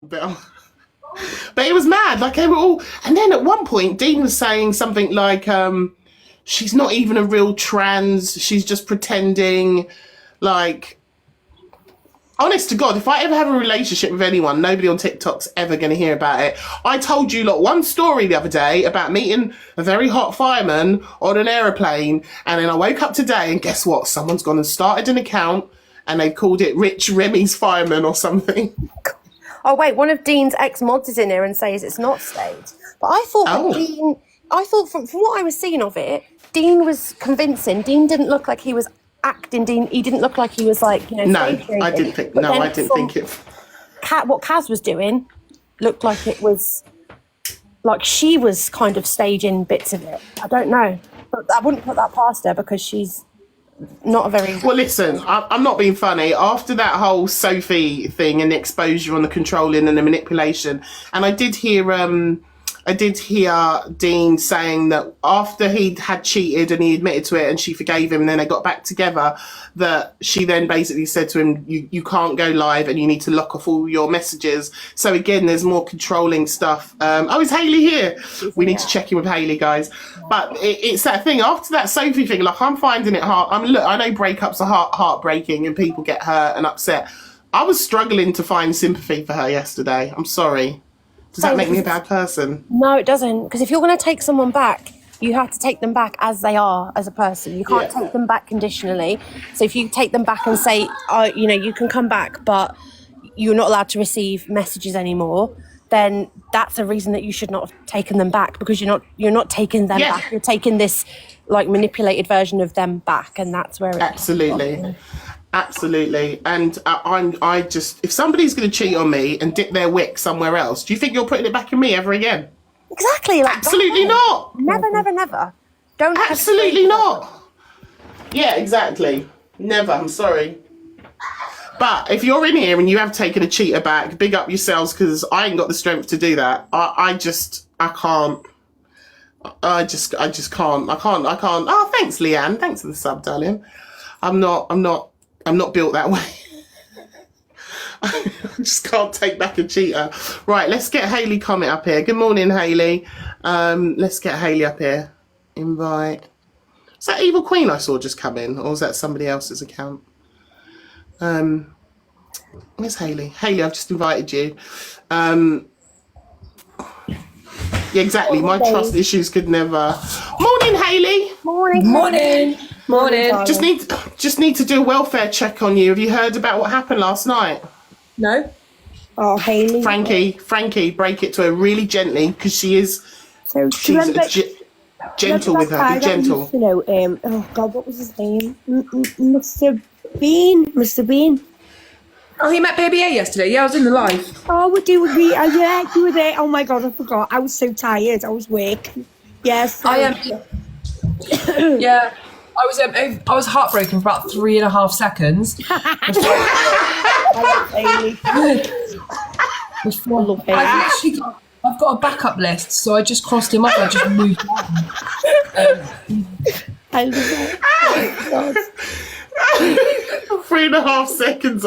But it was mad. Like, they were all... And then at one point, Dean was saying something like, she's not even a real trans. She's just pretending. Like, honest to God, if I ever have a relationship with anyone, nobody on TikTok's ever going to hear about it. I told you, look, one story the other day about meeting a very hot fireman on an aeroplane, and then I woke up today, and guess what? Someone's gone and started an account, and they've called it Rich Remy's Fireman or something. Oh, wait, one of Dean's ex-mods is in here and says it's not staged. But I thought that Dean... I thought from what I was seeing of it, Dean was convincing. Dean didn't look like he was acting. He didn't look like he was like, you know. No, I didn't think. No, I didn't think it. What Kaz was doing looked like it was like she was kind of staging bits of it. I don't know, but I wouldn't put that past her because she's not a very... Well, listen, I'm not being funny. After that whole Sophie thing and the exposure on the controlling and the manipulation, and I did hear Dean saying that after he'd had cheated and he admitted to it and she forgave him and then they got back together, that she then basically said to him, you can't go live and you need to lock off all your messages. So again, there's more controlling stuff. Is Hayley here? We need to check in with Hayley, guys. But it's that thing, after that Sophie thing, like, I'm finding it hard. I know breakups are heartbreaking and people get hurt and upset. I was struggling to find sympathy for her yesterday. I'm sorry. Does that make me a bad person? No, it doesn't. Because if you're going to take someone back, you have to take them back as they are as a person. You can't take them back conditionally. So if you take them back and say, you can come back, but you're not allowed to receive messages anymore, then that's a reason that you should not have taken them back, because you're not taking them back. You're taking this like manipulated version of them back, and that's where it Absolutely. And I just, if somebody's going to cheat on me and dip their wick somewhere else, do you think you're putting it back in me ever again? Exactly. Like, absolutely not. Never, never, never. Don't. Absolutely not. Yeah, exactly. Never. I'm sorry. But if you're in here and you have taken a cheater back, big up yourselves, because I ain't got the strength to do that. I can't. I just can't. I can't. Oh, thanks, Leanne. Thanks for the sub, darling. I'm not built that way. I just can't take back a cheater. Right, let's get Hayley comment up here. Good morning, Hayley. Let's get Hayley up here. Invite. Is that Evil Queen I saw just come in, or is that somebody else's account? Where's Hayley? Hayley, I've just invited you. Yeah, exactly. My trust issues could never. Morning, Hayley. Morning. Just need to do a welfare check on you. Have you heard about what happened last night? No. Oh, Hayley. Frankie, break it to her really gently, because she's gentle with her. Be gentle. Oh God, what was his name? Mr. Bean. Oh, he met Baby A yesterday. Yeah, I was in the live. Oh, you were there. Oh my God, I forgot. I was so tired. I was working. Yes. I am. Yeah. I was heartbroken for about 3.5 seconds. I've got a backup list, so I just crossed him off. I just moved on. I love it. Oh, 3.5 seconds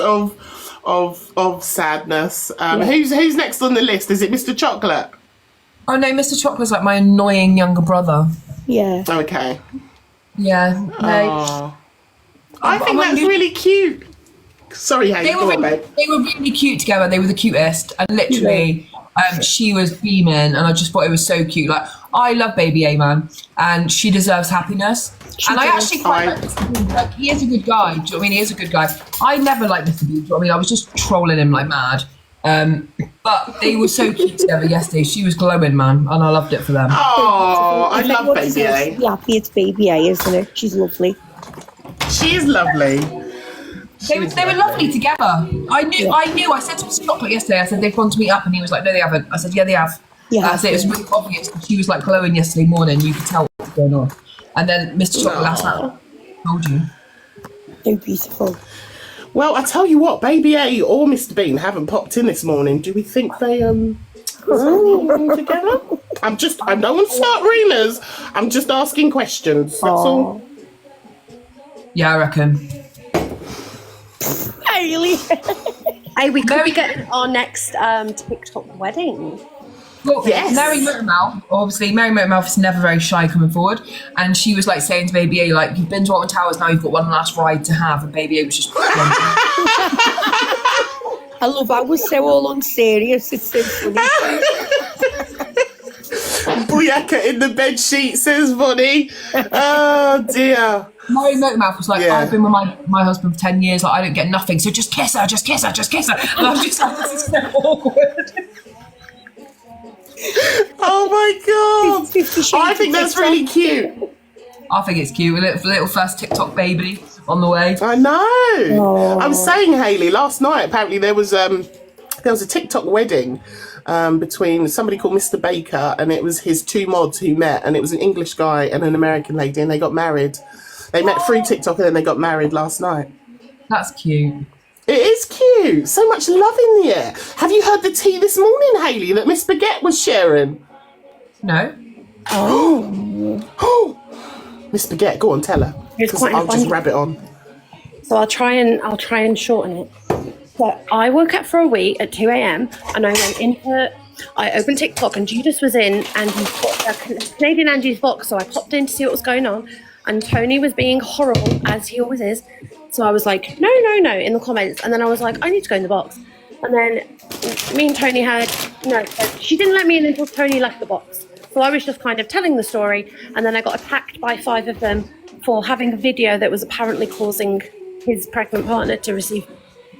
of sadness. Who's next on the list? Is it Mr. Chocolate? Oh no, Mr. Chocolate's like my annoying younger brother. Yeah. Okay. Yeah. No. I think that's really cute. Sorry, Hayley. They were really cute together. They were the cutest, and literally, she was beaming, and I just thought it was so cute. Like, I love Baby A, man, and she deserves happiness. I actually quite like Mr. Bean. Like, he is a good guy. Do you know what I mean? He is a good guy. I never liked Mr. Bean. Do you know what I mean? I was just trolling him like mad. But they were so cute together yesterday. She was glowing, man, and I loved it for them. Oh, I love Baby A. Yeah, it's Baby A, isn't it? She's lovely. She is lovely. They were lovely together. I knew. I said to Mr. Chocolate yesterday, I said, they've gone to meet up, and he was like, no, they haven't. I said, yeah, they have. Yeah. I said, it was really obvious. She was like glowing yesterday morning. You could tell what was going on. And then Mr. Chocolate last night told you. So beautiful. Well, I tell you what, Baby A or Mr. Bean haven't popped in this morning. Do we think they together? I don't want to start rumours. I'm just asking questions. That's all. Yeah, I reckon. Hayley. Hey, we could be getting our next TikTok wedding. Well, Yes. Mary Motormouth, obviously, Mary Motormouth is never very shy coming forward. And she was like saying to Baby A, like, you've been to Alton Towers, now you've got one last ride to have. And Baby A was just... I love that. We're so all unserious. It's so funny. Booyaka in the bed sheet, says Bonnie. Oh dear. Mary Motormouth was like, Yeah. I've been with my husband for 10 years, like, I don't get nothing, so just kiss her, just kiss her, just kiss her. And I was just like, this is so awkward. Oh my god. 50 Shades I think of that's TikTok. really cute. I think it's cute, a little first TikTok baby on the way. I know. Oh. I'm saying, Hayley, last night apparently there was a TikTok wedding between somebody called Mr. Baker, and it was his two mods who met, and it was an English guy and an American lady, and they got married. They met through TikTok and then they got married last night. That's cute. It is cute. So much love in the air. Have you heard the tea this morning, Hayley, that Miss Baguette was sharing? No? Oh, Miss Baguette, go on, tell her. It's 'Cause quite I'll just funny. rab it on. So I'll try and shorten it. So I woke up for a wee at 2 a.m. and I went into, I opened TikTok and Judas was in and he's got a Canadian Angie's box. So I popped in to see what was going on, and Tony was being horrible as he always is. So I was like, no, in the comments. And then I was like, I need to go in the box. And then me and Tony she didn't let me in until Tony left the box. So I was just kind of telling the story. And then I got attacked by 5 of them for having a video that was apparently causing his pregnant partner to receive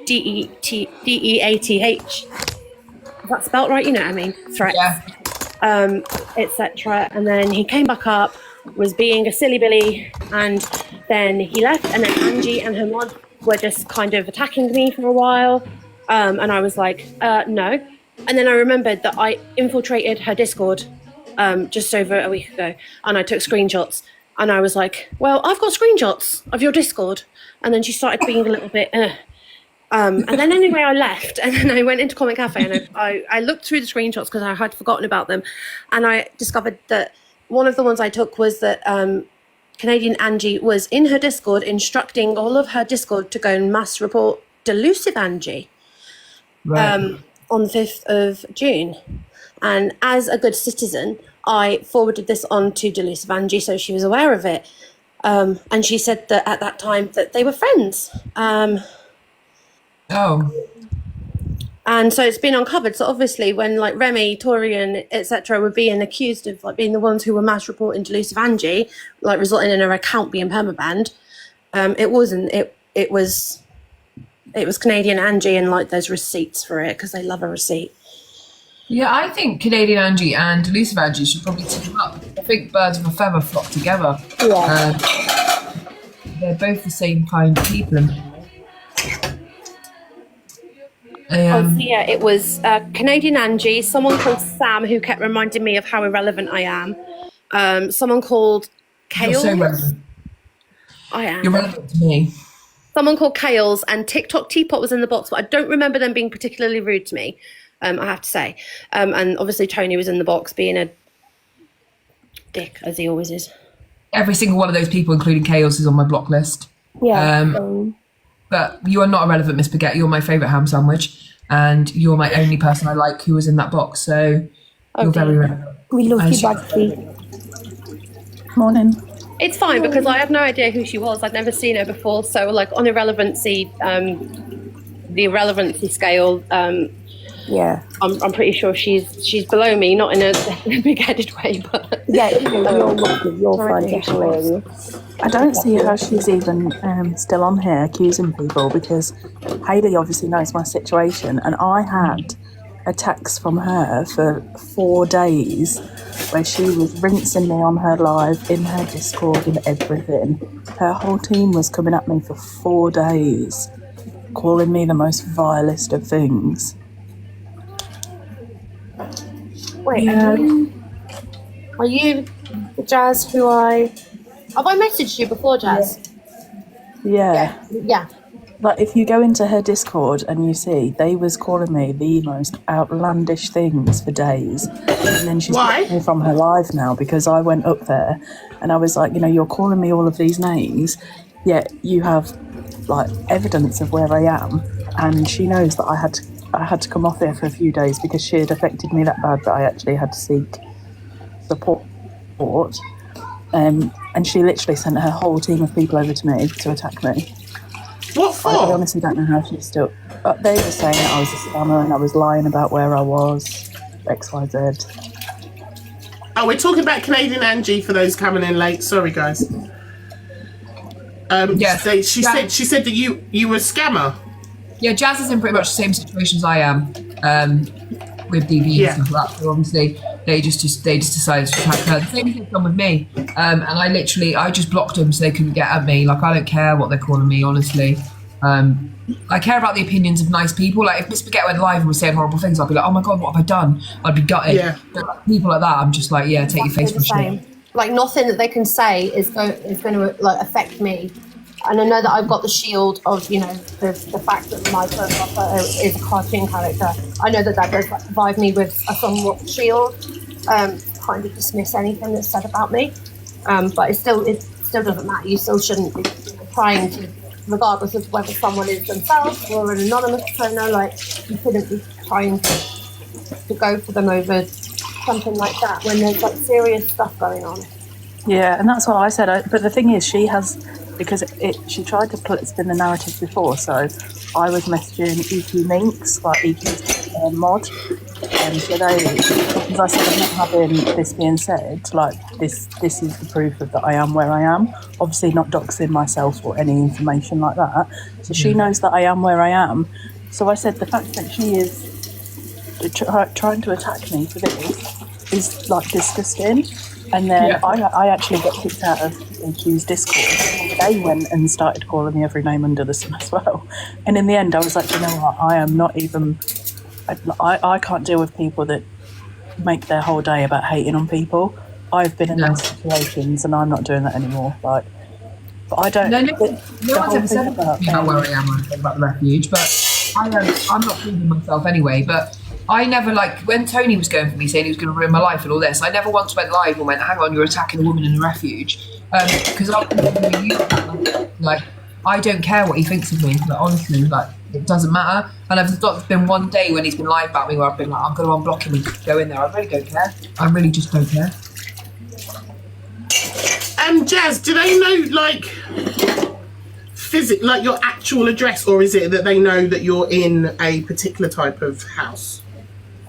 DEATH. Is that spelt right? You know what I mean? Threats. Yeah. Etc. And then he came back up, was being a silly Billy, and then he left. And then Angie and her mod were just kind of attacking me for a while. And I was like, no. And then I remembered that I infiltrated her Discord just over a week ago, and I took screenshots. And I was like, well, I've got screenshots of your Discord. And then she started being a little bit, and then anyway, I left, and then I went into Comment Cafe, and I looked through the screenshots because I had forgotten about them, and I discovered that one of the ones I took was that Canadian Angie was in her Discord instructing all of her Discord to go and mass report Delusive Angie Right. on the 5th of June. And as a good citizen, I forwarded this on to Delusive Angie, so she was aware of it. And she said that at that time that they were friends. Oh. And so it's been uncovered. So obviously when like Remi, Torian, etc. were being accused of like being the ones who were mass reporting Delusive Angie, like resulting in her account being permabanned, it wasn't. It was Canadian Angie, and like there's receipts for it because they love a receipt. Yeah, I think Canadian Angie and Delusive Angie should probably team up. I think birds of a feather flock together. Yeah. They're both the same kind of people. So yeah, it was Canadian Angie, someone called Sam who kept reminding me of how irrelevant I am. Someone called You're Kale. so relevant. I am. You're relevant to me. Someone called Kales, and TikTok Teapot was in the box, but I don't remember them being particularly rude to me, I have to say. And obviously Tony was in the box being a dick, as he always is. Every single one of those people, including Chaos, is on my block list. Yeah. But you are not irrelevant, Miss Baguette. You're my favourite ham sandwich, and you're my only person I like who was in that box. So you're very relevant. We love you, I- Baggy. Morning. It's fine because I have no idea who she was. I'd never seen her before. So like on irrelevancy, the irrelevancy scale, Yeah. I'm pretty sure she's below me, not in a big-headed way, but Yeah, you're lovely. You're Sorry, fine. Tisha. Hilarious. I don't see how she's even still on here accusing people, because Hayley obviously knows my situation, and I had a text from her for 4 days where she was rinsing me on her live, in her Discord and everything. Her whole team was coming at me for 4 days, calling me the most vilest of things. wait, Yeah. are you the Jazz who have I messaged you before, Jazz? Yeah. Yeah. Like, if you go into her Discord and you see, they was calling me the most outlandish things for days. And then she's Why? blocked me from her live now because I went up there and I was like, you know, you're calling me all of these names, yet you have, like, evidence of where I am. and she knows that I had to come off here for a few days because she had affected me that bad that I actually had to seek support. And she literally sent her whole team of people over to me to attack me. What for? I honestly don't know how she's still. They were saying that I was a scammer and I was lying about where I was, XYZ. Oh, we're talking about Canadian Angie for those coming in late. Sorry, guys. Yes. She said that you were a scammer. Yeah, Jazz is in pretty much the same situation as I am with DV and stuff like that. So obviously, they just decided to attack her. The same thing's done with me. And I just blocked them so they couldn't get at me. Like, I don't care what they're calling me, honestly. I care about the opinions of nice people. Like, if Miss Spaghetti went live and was saying horrible things, I'd be like, oh my God, what have I done? I'd be gutted. Yeah. But like, people like that, I'm just like, yeah, take your Facebook shit. Like, nothing that they can say is going to like affect me. And I know that I've got the shield of, you know, the fact that my profile photo is a cartoon character. I know that does like, provide me with a somewhat shield, kind of dismiss anything that's said about me. But it still doesn't matter. You still shouldn't be trying to, regardless of whether someone is themselves or an anonymous persona, like, you couldn't be trying to go for them over something like that when there's like serious stuff going on. Yeah, and that's what I said. But the thing is, she has, because she tried to spin the narrative before, so I was messaging EQ Minx, like EQ's mod, and so because I said I'm not having this being said, like this is the proof of that I am where I am. Obviously not doxing myself or any information like that. So she knows that I am where I am. So I said the fact that she is trying to attack me for this is like disgusting. And then I actually got kicked out of EQ's Discord. They went and started calling me every name under the sun as well. And in the end, I was like, you know what? I am not even. I can't deal with people that make their whole day about hating on people. I've been in those situations, and I'm not doing that anymore. Like, but I don't. No one's ever said about where I am when I talk about the refuge, but I'm not proving myself anyway. But I never, like, when Tony was going for me saying he was going to ruin my life and all this, I never once went live and went, hang on, you're attacking a woman in a refuge. Because like, I don't care what he thinks of me. Like, honestly, like, it doesn't matter. And I've not been one day when he's been live about me where I've been like, I'm going to unblock him and go in there. I really don't care. I really just don't care. Jazz, do they know, like, like your actual address, or is it that they know that you're in a particular type of house?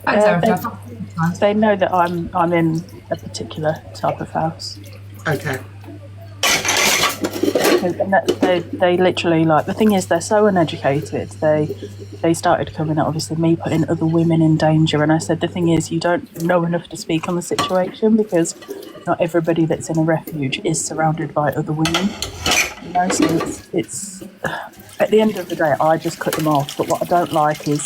They know that I'm in a particular type of house. Okay. And they literally, like, the thing is, they're so uneducated. They started coming at, obviously, me putting other women in danger, and I said the thing is, you don't know enough to speak on the situation because not everybody that's in a refuge is surrounded by other women. You know, so it's at the end of the day, I just cut them off. But what I don't like is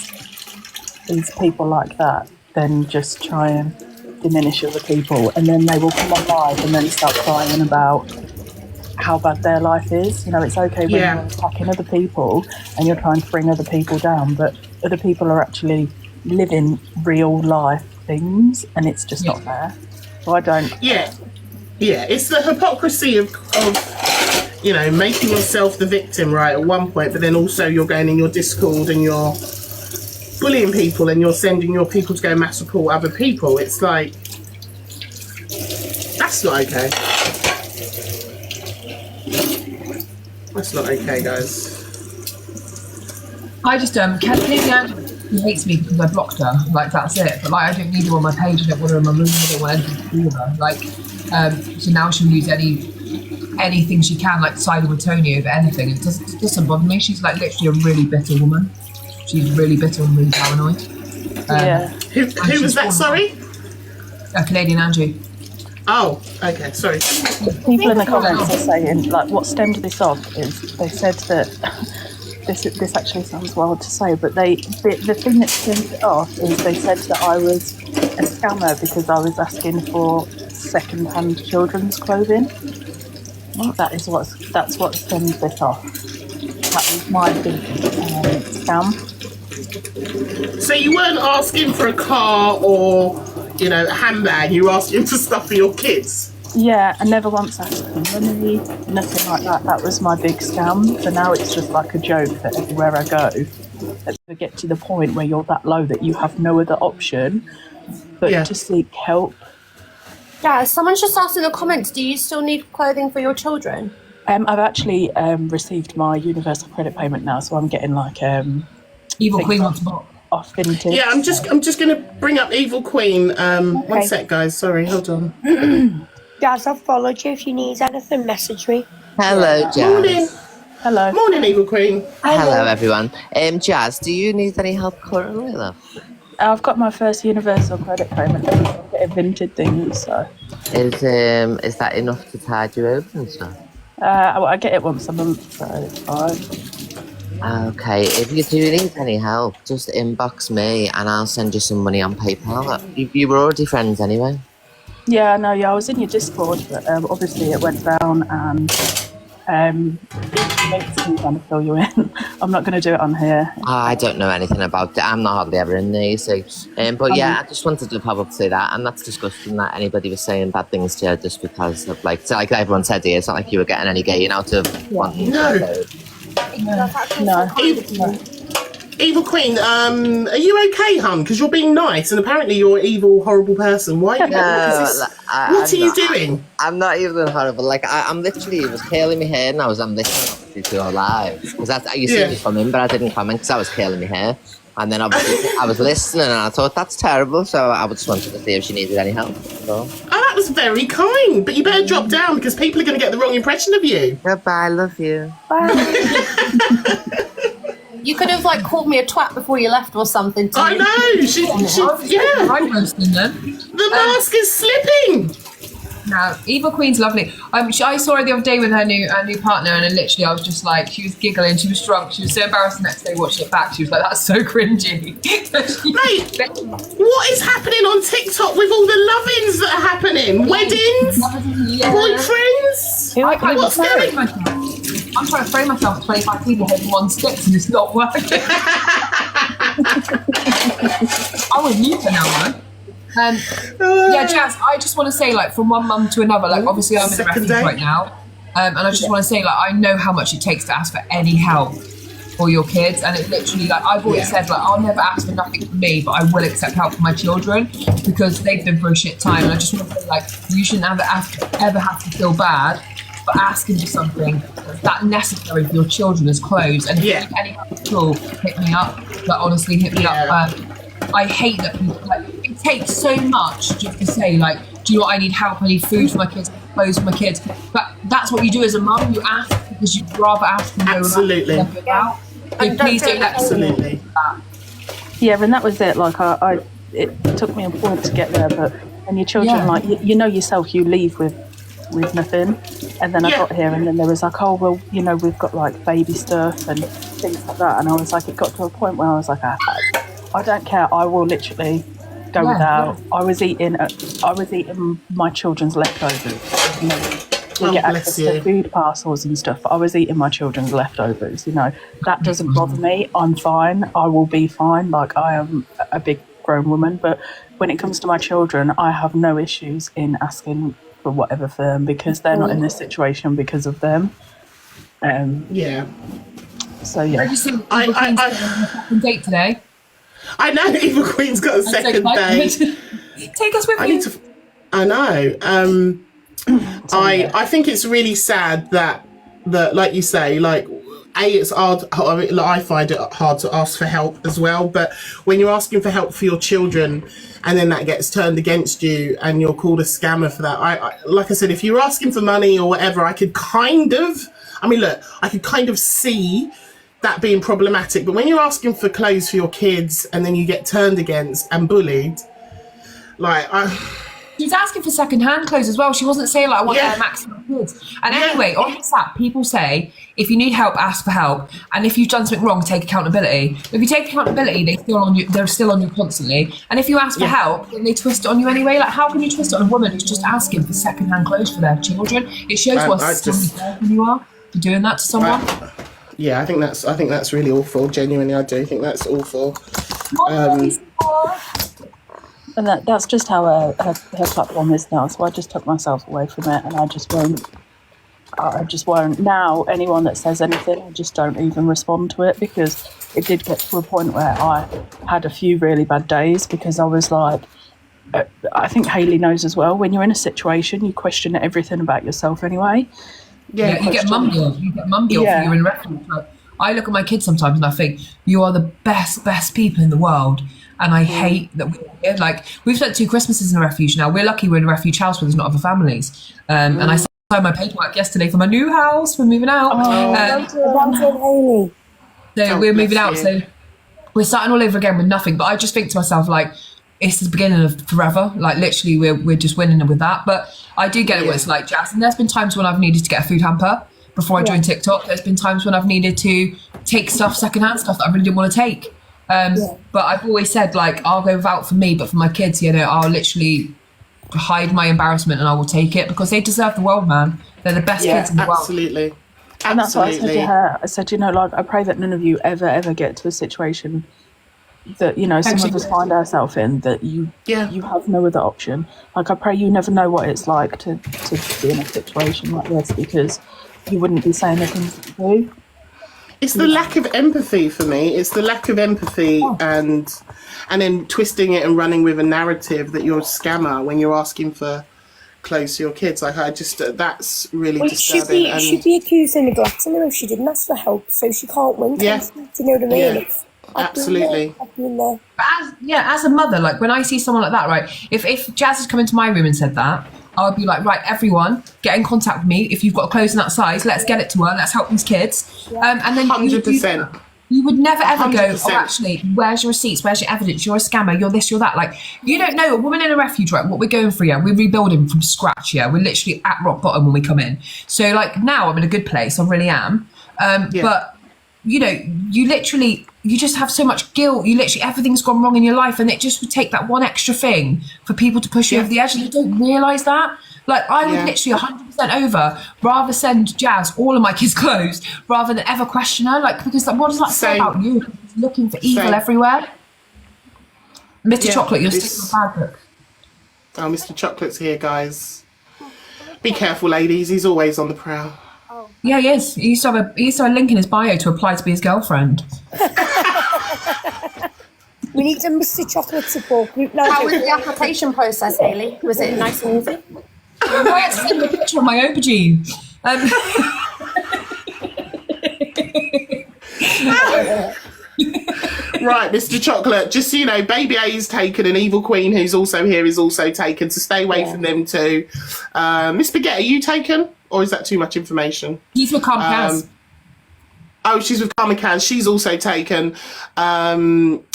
people like that then just try and diminish other people, and then they will come on live and then start crying about how bad their life is. You know, it's okay when you're attacking other people and you're trying to bring other people down, but other people are actually living real life things, and it's just not fair. So I don't. Yeah, it's the hypocrisy of you know, making yourself the victim, right, at one point, but then also you're going in your Discord and you're bullying people and you're sending your people to go mass report other people. It's like, that's not okay. That's not okay, guys. I just Katie hates me because I blocked her. Like, that's it. But like, I don't need her on my page. I don't want her in my room. I don't want anything to do with her. Like, so now she'll use anything she can, like siding with Tony over anything. It doesn't bother me. She's like literally a really bitter woman. She's really bitter and really paranoid. Who was that? Sorry. Canadian Angie. Oh, okay. Sorry. People in the comments are saying, like, what stemmed this off is they said that this actually sounds wild to say, but the thing that stemmed it off is they said that I was a scammer because I was asking for second-hand children's clothing. Well, that's what stemmed this off. That was my big scam. So you weren't asking for a car or, you know, a handbag. You were asking for stuff for your kids. Yeah, I never once asked for money, nothing like that. That was my big scam. So now it's just like a joke that everywhere I go, to get to the point where you're that low that you have no other option but to seek help. Yeah, someone's just asked in the comments, do you still need clothing for your children? I've actually received my universal credit payment now, so I'm getting like Evil Queen wants to off vintage. Yeah, I'm just going to bring up Evil Queen. One sec, guys. Sorry, hold on. Guys, I've followed you. If you need anything, message me. Hello, Jazz. Morning. Hello. Morning, Evil Queen. Hello, everyone. Jazz, do you need any help currently, love? I've got my first universal credit payment. I'm getting vintage things, so. Is that enough to tide you over and stuff? I get it once a month, so it's fine. Okay, if you do need any help, just inbox me and I'll send you some money on PayPal. You were already friends anyway. Yeah, no, I was in your Discord, but obviously it went down and it makes me kind of fill you in. I'm not going to do it on here. I don't know anything about it. I'm not hardly ever in there, you see. But yeah, I just wanted to pop up to say that, and that's disgusting that anybody was saying bad things to you just because of, like everyone said here, it's not like you were getting any gain out of wanting to. No. Evil Queen, are you okay, hun? Because you're being nice, and apparently you're an evil, horrible person. Why? What are you doing? I'm not even horrible. Like I'm literally, it was curling my hair, and I'm listening obviously to your live because you see me coming, but I didn't comment because I was curling my hair, and then obviously I was listening, and I thought that's terrible. So I just wanted to see if she needed any help. So. Oh, that was very kind, but you better drop down because people are going to get the wrong impression of you. Goodbye, love you. Bye. You could have like called me a twat before you left or something. I know. She yeah. I'm roasting them. The mask is slipping. No, Evil Queen's lovely. I saw her the other day with her new partner, and then literally I was just like, she was giggling, she was drunk, she was so embarrassed the next day watching it back. She was like, that's so cringy. Mate, what is happening on TikTok with all the love-ins that are happening? Weddings? Boyfriends? What's going on? I'm trying to throw myself at 25 people hitting one stick and it's not working. I would need to now, man. Yeah, Jazz, I just want to say, like, from one mum to another, like, obviously I'm in the refuge right now, and I just want to say, like, I know how much it takes to ask for any help for your kids, and it's literally, like, I've always said, like, I'll never ask for nothing from me, but I will accept help from my children, because they've been through a shit time, and I just want to say, like, you shouldn't ever have to feel bad for asking for something that's necessary for your children as clothes, and if you need any help at all, hit me up, like, honestly, hit me up. I hate that people, like, it takes so much just to say, like, do you know what, I need help, I need food for my kids, clothes for my kids, but that's what you do as a mum, you ask because you'd rather ask than know about. So please don't let Absolutely. Yeah, and that was it. Like, it took me a point to get there, but when your children, like, you know yourself, you leave with nothing, and then I got here, and then there was like, oh well, you know, we've got like baby stuff and things like that, and I was like, it got to a point where I was like, I don't care, I will literally go without. I was eating my children's leftovers. You know, we get access to food parcels and stuff, but I was eating my children's leftovers. You know, that doesn't bother me. I'm fine. I will be fine. Like, I am a big grown woman, but when it comes to my children, I have no issues in asking for whatever for them because they're not in this situation because of them. So yeah. I date today. I know Evil Queen's got a second date. Take us with you. I know. I think it's really sad that like you say, like, it's hard. I find it hard to ask for help as well. But when you're asking for help for your children, and then that gets turned against you, and you're called a scammer for that, I like I said, if you're asking for money or whatever, I could kind of see that being problematic. But when you're asking for clothes for your kids, and then you get turned against and bullied, like She was asking for second-hand clothes as well. She wasn't saying, like, I want Air Max for my kids. And anyway, on WhatsApp, people say, if you need help, ask for help. And if you've done something wrong, take accountability. If you take accountability, they're still on you constantly. And if you ask for help, then they twist it on you anyway. Like, how can you twist it on a woman who's just asking for second-hand clothes for their children? It shows what a silly person you are for doing that to someone. I think that's really awful. Genuinely, I do think that's awful. And that's just how her platform is now. So I just took myself away from it, and I just won't. Now, anyone that says anything, I just don't even respond to it, because it did get to a point where I had a few really bad days because I was like, I think Hayley knows as well, when you're in a situation, you question everything about yourself anyway. Yeah, you get mum guilt. You get mum guilt Yeah. for you're in refuge. Like, I look at my kids sometimes and I think, you are the best people in the world. And I hate that we're here. Like, we've spent 2 Christmases in a refuge now. We're lucky we're in a refuge house where there's not other families. And I signed my paperwork yesterday for my new house. We're moving out. So we're moving out. So we're starting all over again with nothing. But I just think to myself, like, it's the beginning of forever. Like, literally, we're just winning with that. But I do get it what it's like, Jazz. And there's been times when I've needed to get a food hamper before I joined TikTok. There's been times when I've needed to take stuff, secondhand stuff that I really didn't want to take. But I've always said, like, I'll go vouch for me, but for my kids, you know, I'll literally hide my embarrassment and I will take it because they deserve the world, man. They're the best kids in the world. Absolutely. And that's what I said to her. I said, you know, like, I pray that none of you ever get to a situation that, you know, some of us find ourselves in, that you have no other option. Like, I pray you never know what it's like to be in a situation like this, because you wouldn't be saying the things that you do. It's the lack of empathy for me. It's the lack of empathy and then twisting it and running with a narrative that you're a scammer when you're asking for clothes to your kids. Like, I just, that's really disturbing. She'd be accused of neglecting her if she didn't ask for help, so she can't win. Yeah. Do you know what I mean? Yeah. Absolutely. I've been there. As a mother, like, when I see someone like that, right, if Jazz has come into my room and said that, I would be like, right, everyone, get in contact with me. If you've got clothes in that size, let's get it to her. Let's help these kids. And then 100%. You would never ever go, 100%. oh, actually, where's your receipts? Where's your evidence? You're a scammer. You're this, you're that. Like, you don't know. A woman in a refuge, right? What we're going through, yeah? We're rebuilding from scratch, yeah? We're literally at rock bottom when we come in. So, like, now I'm in a good place. I really am. But, you know, you just have so much guilt. You literally, everything's gone wrong in your life. And it just would take that one extra thing for people to push you over the edge. And they don't realise that. Like, I would literally 100% over rather send Jazz all of my kids' clothes rather than ever question her. Like, because what does that say about you? Looking for evil everywhere. Mr. Chocolate, you're still a bad book. Oh, Mr. Chocolate's here, guys. Be careful, ladies. He's always on the prowl. Yeah, he is. He used to have a link in his bio to apply to be his girlfriend. We need a Mr. Chocolate support group now. How was the application process, Hayley? Was it nice and easy? I had to send a picture of my aubergine. Right, Mr. Chocolate, just so you know, Baby A is taken and Evil Queen, who's also here, is also taken, so stay away from them too. Miss Spaghetti, are you taken? Or is that too much information? He's with Comcast. Oh, she's with Kamikaze. She's also taken.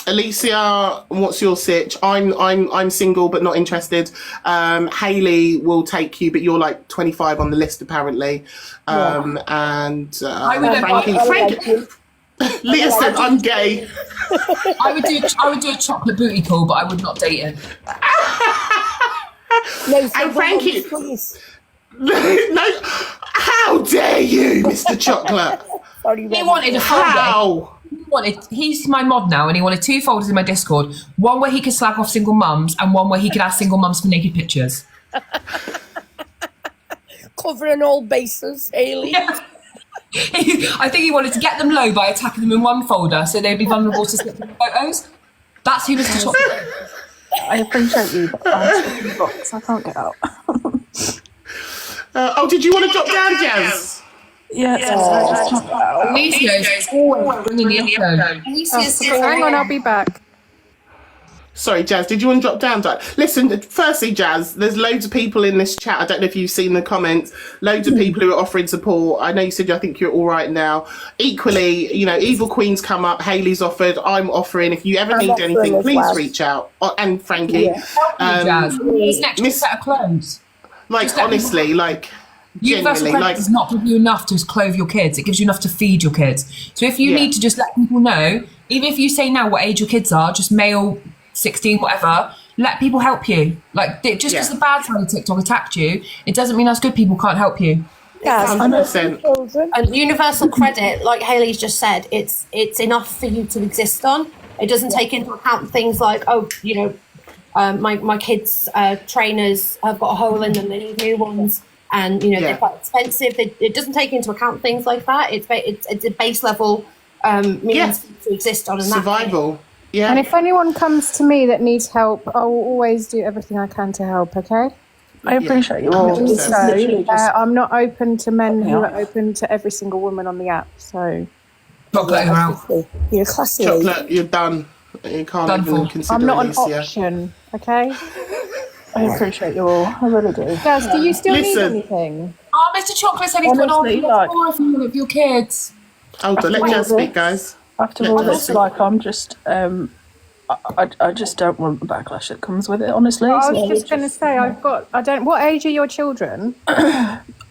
Alicia, what's your sitch? I'm single but not interested. Hayley will take you, but you're like 25 on the list apparently. And Frankie. Leah said I'm gay. I would do a chocolate booty call, but I would not date him. And Frankie. No, how dare you, Mr. Chocolate? He wanted a folder. He's my mod now, and he wanted 2 folders in my Discord. One where he could slag off single mums, and one where he could ask single mums for naked pictures. Covering all bases, Hayley. Yeah. I think he wanted to get them low by attacking them in one folder, so they'd be vulnerable to slipping photos. That's who Mr. Chocolate. I appreciate you, but I'm stuck in the box. I can't get out. Did you want to drop down, Jazz? Yes. Alicia's always bringing the episode. Hang on, I'll be back. Sorry, Jazz, did you want to drop down? Listen, firstly, Jazz, there's loads of people in this chat. I don't know if you've seen the comments. Loads of people who are offering support. I know you said I think you're all right now. Equally, you know, Evil Queen's come up. Hayley's offered. I'm offering. If you ever need anything, please reach out. And Frankie. Jazz. It's an extra set of clothes. Like, honestly, like... Universal credit does not give you enough to clothe your kids. It gives you enough to feed your kids. So if you need to just let people know, even if you say now what age your kids are, just male, 16, whatever, let people help you. Like, just because the bad side of TikTok attacked you, it doesn't mean us good people can't help you. Yeah, 100%. And universal credit, like Hayley's just said, it's enough for you to exist on. It doesn't take into account things like, my kids' trainers have got a hole in them, they need new ones. And they're quite expensive. It doesn't take into account things like that. It's a base level means to exist on. And Survival. Yeah. And if anyone comes to me that needs help, I will always do everything I can to help, okay? I appreciate you all. 100%. This is literally So, just I'm not open to men who Yeah. are open to every single woman on the app, so... Chocolate around. You're a classy lady. Chocolate, you're done. You can't Done even for. consider I'm not an Alicia. option, okay? I appreciate you all. I really do. Guys, do you still need Listen. anything? Oh, Mr. Chocolate said he's got Honestly, an like- for one of your kids. Hold on, let Jazz speak, guys. After Let all Jazz this, speak. like, I'm just, I just don't want the backlash that comes with it, honestly. I So was just going to say, what age are your children?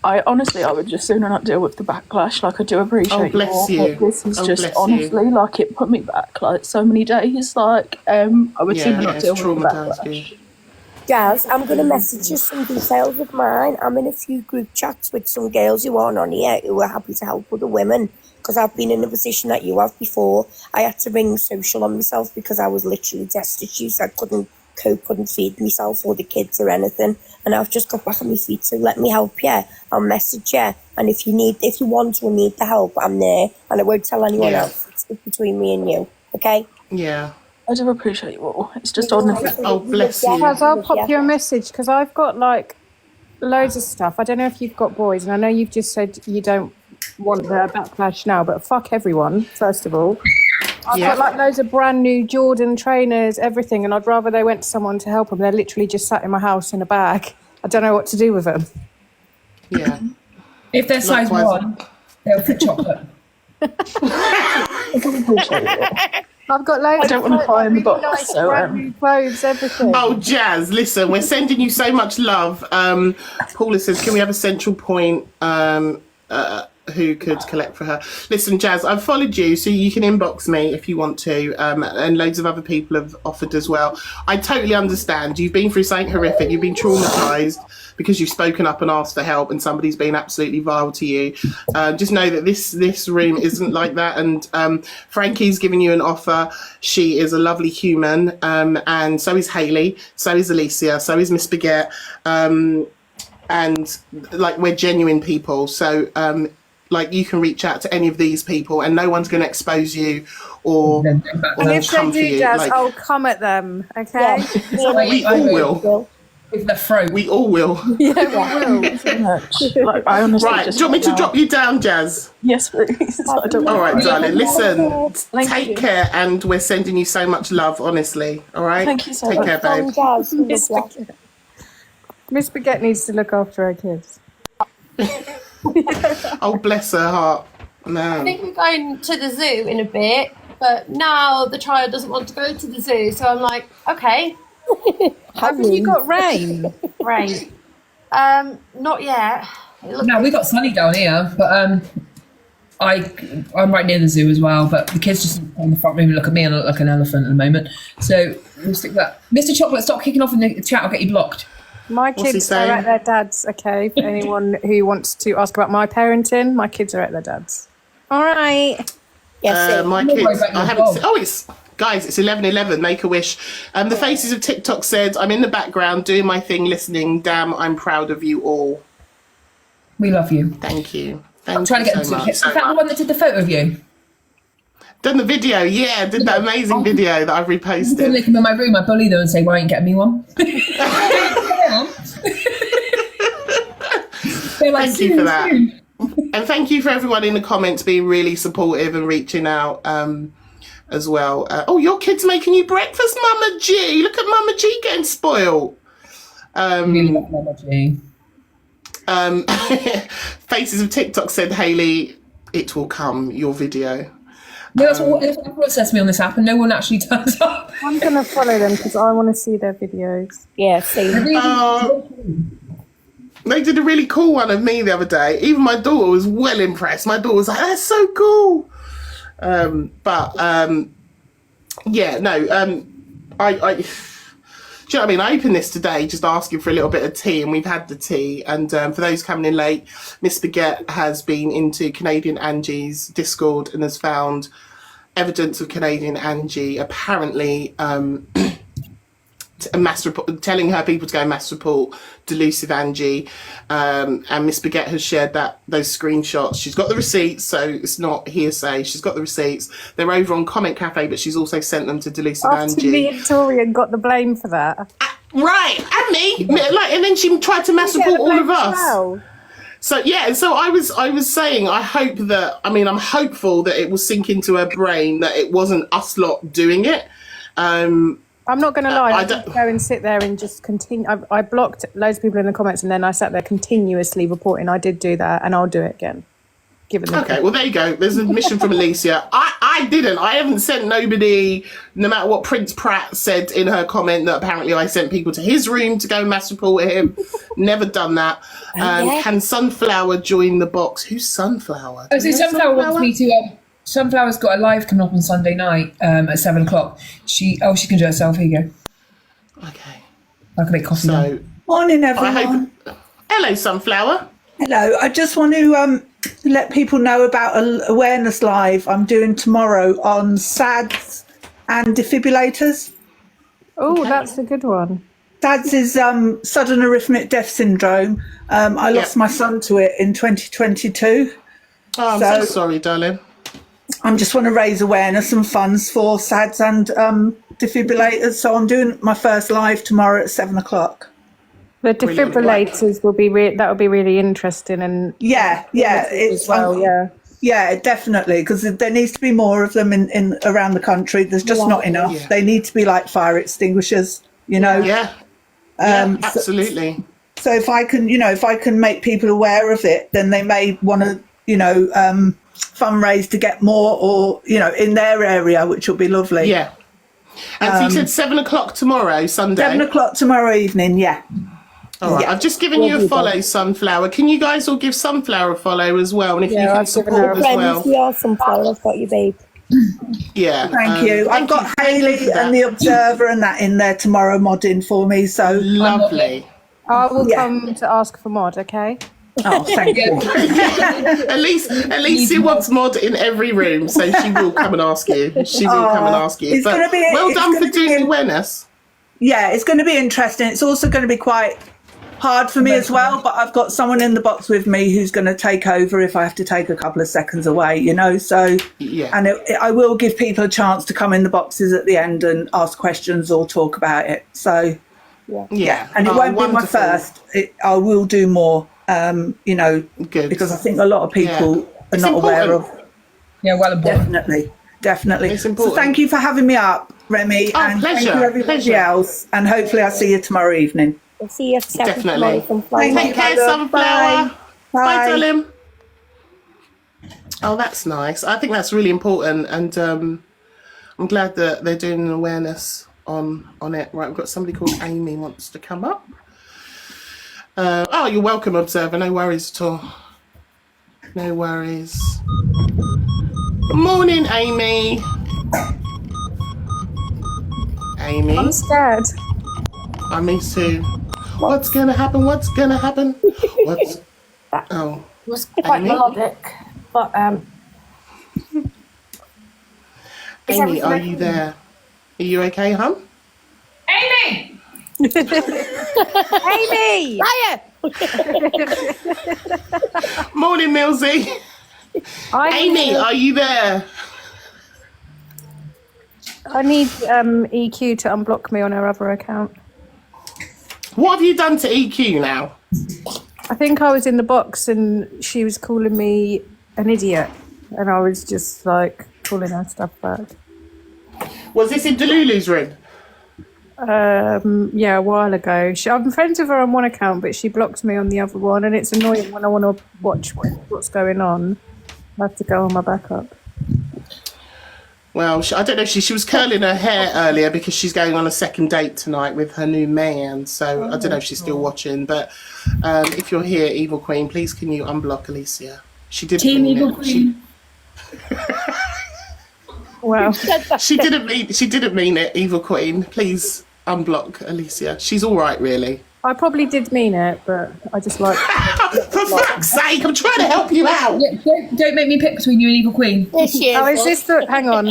I honestly, I would just sooner not deal with the backlash. Like, I do appreciate Oh, bless all, you. but this is Oh, just bless honestly, like, it put me back like so many days. Like, I would Yeah, sooner not it's deal with the traumatised backlash. you. Jazz, I'm going to message you some details of mine. I'm in a few group chats with some girls who aren't on here who are happy to help other women because I've been in a position that you have before. I had to ring social on myself because I was literally destitute. I couldn't cope, couldn't feed myself or the kids or anything. And I've just got back on my feet, so let me help you. I'll message you. And if you want or need the help, I'm there. And I won't tell anyone Yeah. else. It's between me and you, okay? Yeah. I do appreciate you all. It's just honestly. Oh, bless you. Guys, I'll pop you a message because I've got like loads of stuff. I don't know if you've got boys, and I know you've just said you don't want the backlash now, but fuck everyone, first of all. I've got like loads of brand new Jordan trainers, everything, and I'd rather they went to someone to help them. They're literally just sat in my house in a bag. I don't know what to do with them. Yeah. If they're size Likewise. 1, they'll fit chocolate. I've got loads. I don't want to cry in the box, nice so brand new clothes, everything. Oh, Jazz, listen, we're sending you so much love. Paula says, can we have a central point who could collect for her? Listen, Jazz, I've followed you, so you can inbox me if you want to, and loads of other people have offered as well. I totally understand. You've been through something horrific. You've been traumatised because you've spoken up and asked for help and somebody's been absolutely vile to you. Just know that this room isn't like that, and Frankie's giving you an offer. She is a lovely human, and so is Hayley, so is Alicia, so is Miss Baguette, and like, we're genuine people, so like, you can reach out to any of these people and no one's going to expose you or And if they come for do, you. Jazz, Like, I'll come at them, okay? we all will. With the throat. We all will. So much. Like, I honestly Right, do just you want me to now- drop you down, Jazz? Yes, please. I don't All want right, darling. Listen, Thank take you. care, and we're sending you so much love, honestly. All right? Thank you so Take much. care, babe. Jazz, Miss Baguette. Miss Baguette needs to look after her kids. Oh, bless her heart. I No. think we're going to the zoo in a bit, but now the child doesn't want to go to the zoo, so I'm like, okay, Haven't you got rain? great. Not yet. It looks- No, we got sunny down here, but I'm right near the zoo as well. But the kids just on the front room look at me and I look like an elephant at the moment. So we'll stick that. Mr. Chocolate, stop kicking off in the chat. I'll get you blocked. My What's he kids are saying? at their dad's, okay? For anyone who wants to ask about my parenting, my kids are at their dad's. All right. Yes, My I'm not worried kids. about I your haven't. dog. Oh, it's guys. It's 11:11. Make a wish. The faces of TikTok said, "I'm in the background doing my thing, listening. Damn, I'm proud of you all. We love you. Thank you. I'm Thank trying to you get so into much. Is that the one that did the photo of you? Done the video. Yeah, did that amazing video that I've They reposted. come in my room, I bully them and say, "Why ain't you getting me one?" They're like, Thank you for "Soon, that. soon." And thank you for everyone in the comments being really supportive and reaching out as well. Oh, your kid's making you breakfast, Mama G. Look at Mama G getting spoiled. Really love Mama G. Faces of TikTok said, Hayley, it will come, your video. No, that's what everyone says to me on this app, and no one actually turns up. I'm going to follow them because I want to see their videos. yeah, see. They did a really cool one of me the other day. Even my daughter was well impressed. My daughter was like, that's so cool. Yeah, no, I do you know what I mean? I opened this today just asking for a little bit of tea, and we've had the tea. And for those coming in late, Miss Baguette has been into Canadian Angie's Discord and has found evidence of Canadian Angie apparently mass report, telling her people to go mass report Delusive Angie, and Miss Baguette has shared those screenshots. She's got the receipts, so it's not hearsay. She's got the receipts. They're over on Comment Cafe, but she's also sent them to Delusive After Angie. me and Torian got the blame for that. Right, and me, and then she tried to mass report all of us. Well. So yeah, so I was saying, I'm hopeful that it will sink into her brain that it wasn't us lot doing it. I'm not going to lie, I don't- did go and sit there and just continue. I blocked loads of people in the comments, and then I sat there continuously reporting. I did do that, and I'll do it again. Given the Okay, well there you go. There's an admission from Alicia. I didn't. I haven't sent nobody, no matter what Prince Pratt said in her comment that apparently I sent people to his room to go mass report him. Never done that. Can Sunflower join the box? Who's Sunflower? Oh, so Sunflower wants me to. Sunflower's got a live coming up on Sunday night at 7:00. She can do it herself. Here you go. Okay. I can make coffee. now. Morning, I everyone. hope. Hello, Sunflower. Hello. I just want to let people know about an awareness live I'm doing tomorrow on SADS and defibrillators. Oh, that's a good one. SADS is sudden arrhythmic death syndrome. I lost my son to it in 2022. Oh, I'm so sorry, darling. I just want to raise awareness and funds for SADS and defibrillators. So I'm doing my first live tomorrow at 7:00. The defibrillators will be that'll be really interesting and Yeah, it's as well. Yeah, definitely, because there needs to be more of them in around the country. There's just not enough. Yeah. They need to be like fire extinguishers, you know. Yeah. Absolutely. So if I can make people aware of it, then they may want to, fundraise to get more, or in their area, which will be lovely. Yeah. And so you said 7:00 tomorrow, Sunday. 7:00 tomorrow evening. Yeah. All right. Yeah. I've just given you a follow, Sunflower. Can you guys all give Sunflower a follow as well? And if you can I've given support her as well. Friends, yeah, Sunflower, I've got you, babe. Yeah. Thank you. I've got thank you Hayley for that. and the Observer and that in there tomorrow modding for me. So Lovely. I will Yeah. come to ask for mod, okay? oh, thank you. At least she wants mod in every room, so she will come and ask you. She will come and ask you. It's But gonna be- well it's done for gonna be- doing awareness. Yeah, it's going to be interesting. It's also going to be quite hard for me as well, but I've got someone in the box with me who's going to take over if I have to take a couple of seconds away, so Yeah. and I will give people a chance to come in the boxes at the end and ask questions or talk about it. So Yeah. and it Oh, won't be my wonderful. first. I will do more, Good. because I think a lot of people are It's not aware of. important. Yeah, well important. Definitely. It's So important. thank you for having me up, Remy, and thank pleasure, you everybody pleasure. else, and hopefully I'll see you tomorrow evening. We'll see you at 7 Definitely. tomorrow, Sunflower. Thank Take you, care, Mother. Sunflower. Bye. Bye, darling. Oh, that's nice. I think that's really important, and I'm glad that they're doing an awareness on it. Right, we've got somebody called Amy wants to come up. Oh, you're welcome, Observer. No worries at all. No worries. Morning, Amy. Amy. I'm scared. Me too. What's gonna happen? What's gonna happen? What's... Oh. It was quite Amy? melodic, but Amy, are you there? Are you okay, hon? Amy! Amy! Liar! Morning, Millsy. Amy, are you there? I need EQ to unblock me on her other account. What have you done to EQ now? I think I was in the box and she was calling me an idiot, and I was just like calling her stuff back. Was this in Delulu's room? Yeah, a while ago. I'm friends with her on one account, but she blocked me on the other one, and it's annoying when I want to watch what's going on. I have to go on my backup. Well, I don't know. She was curling her hair earlier because she's going on a second date tonight with her new man. So I don't know if she's still watching. But if you're here, Evil Queen, please can you unblock Alicia? She didn't Team mean Evil it. Queen. Wow. She didn't mean it, Evil Queen. Please unblock Alicia. She's all right, really. I probably did mean it, but I just like... For fuck's sake, I'm trying to help you out. Yeah, don't make me pick between you and Evil Queen. This year. Oh, is this the... Hang on.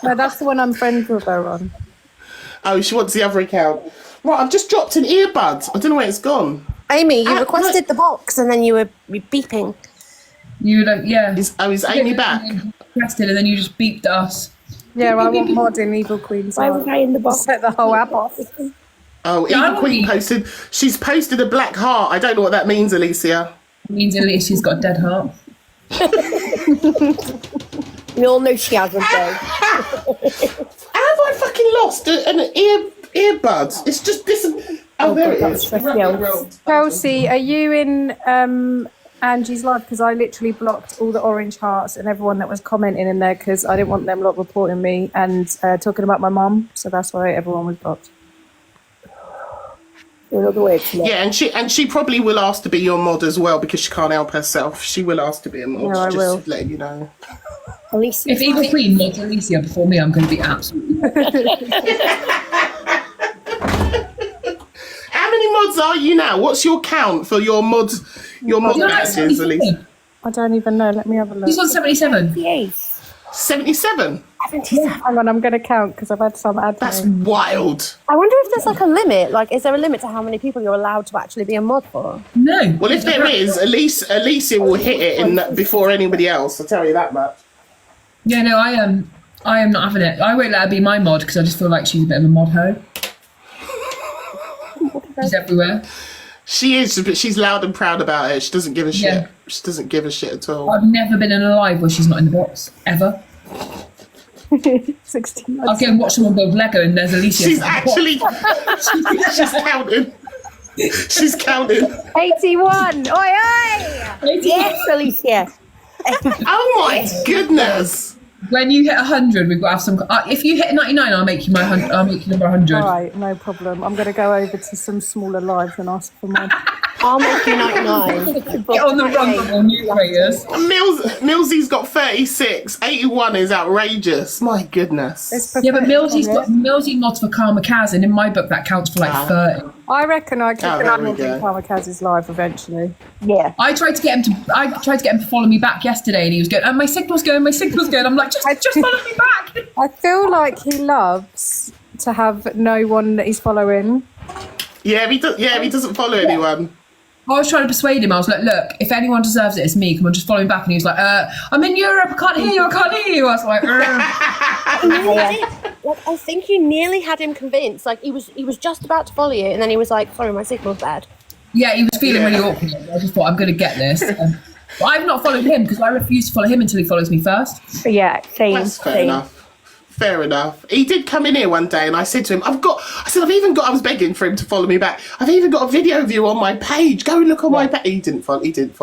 No, that's the one I'm friends with her on. Oh, she wants the other account. Right, I've just dropped an earbud. I don't know where it's gone. Amy, you requested the box and then you were beeping. You were like, yeah. Is Amy back? Requested, and then you just beeped at us. Yeah, I want mod in Evil Queen's. Why was I in the box? Set the whole app off. Oh, Yeah, Evil Queen posted. She's posted a black heart. I don't know what that means, Alicia. It means at least she's got a dead heart. We all know she hasn't, though. Have I fucking lost an earbud? It's just this. Oh, there it is. Chelsea, are you in Angie's live? Because I literally blocked all the orange hearts and everyone that was commenting in there because I didn't want them lot reporting me and talking about my mum. So that's why everyone was blocked. Yeah, and she probably will ask to be your mod as well because she can't help herself. She will ask to be a mod. Yeah, I just will. letting you know. If Evil Queen mods Alicia before me, I'm going to be absolutely. How many mods are you now? What's your count for your mod? Your mod badges, Alicia? I don't even know. Let me have a look. She's on 77. 77. Hang on, I'm going to count because I've had some admin. That's wild. I wonder if there's like a limit. Like, is there a limit to how many people you're allowed to actually be a mod for? No. Well, if there is, Alicia will hit it before anybody else. I'll tell you that much. Yeah, no, I am not having it. I won't let her be my mod because I just feel like she's a bit of a mod hoe. She's everywhere. She is, but she's loud and proud about it. She doesn't give a shit. Yeah. She doesn't give a shit at all. I've never been in a live where she's not in the box ever. 16. I'll go and watch someone build Lego and there's Alicia. She's actually she's counting. She's counting. 81. Oi, oi! Yes, Alicia. Oh my goodness. When you hit 100, we've got to have some. If you hit 99, I'll make you I'll make you number 100. All right, no problem. I'm going to go over to some smaller lives and ask for mod. I'll make you 99. Get on the run, new creators. Millsy's got 36. 81 is outrageous. My goodness. Yeah, but Millsy mods for Karma Kaz, and in my book that counts for like 30. I reckon I could there we do go. Kamikaz's live eventually. Yeah. I tried to get him to follow me back yesterday, and he was going, "Oh, my signal's going, my signal's going." I'm like, just follow me back. I feel like he loves to have no one that he's following. Yeah, he doesn't follow anyone. I was trying to persuade him. I was like, "Look, if anyone deserves it, it's me. Come on, just follow me back." And he was like, "I'm in Europe. I can't hear you. I can't hear you." I was like, Like, I think you nearly had him convinced. Like, he was just about to follow you, and then he was like, "Sorry, my signal's bad." "Yeah," he was feeling really awkward. I just thought, "I'm going to get this." But I've not followed him because I refuse to follow him until he follows me first. Yeah, same. That's fair enough. Fair enough. He did come in here one day and I said to him, I was begging for him to follow me back. I've even got a video of you on my page. Go and look on my page. He didn't follow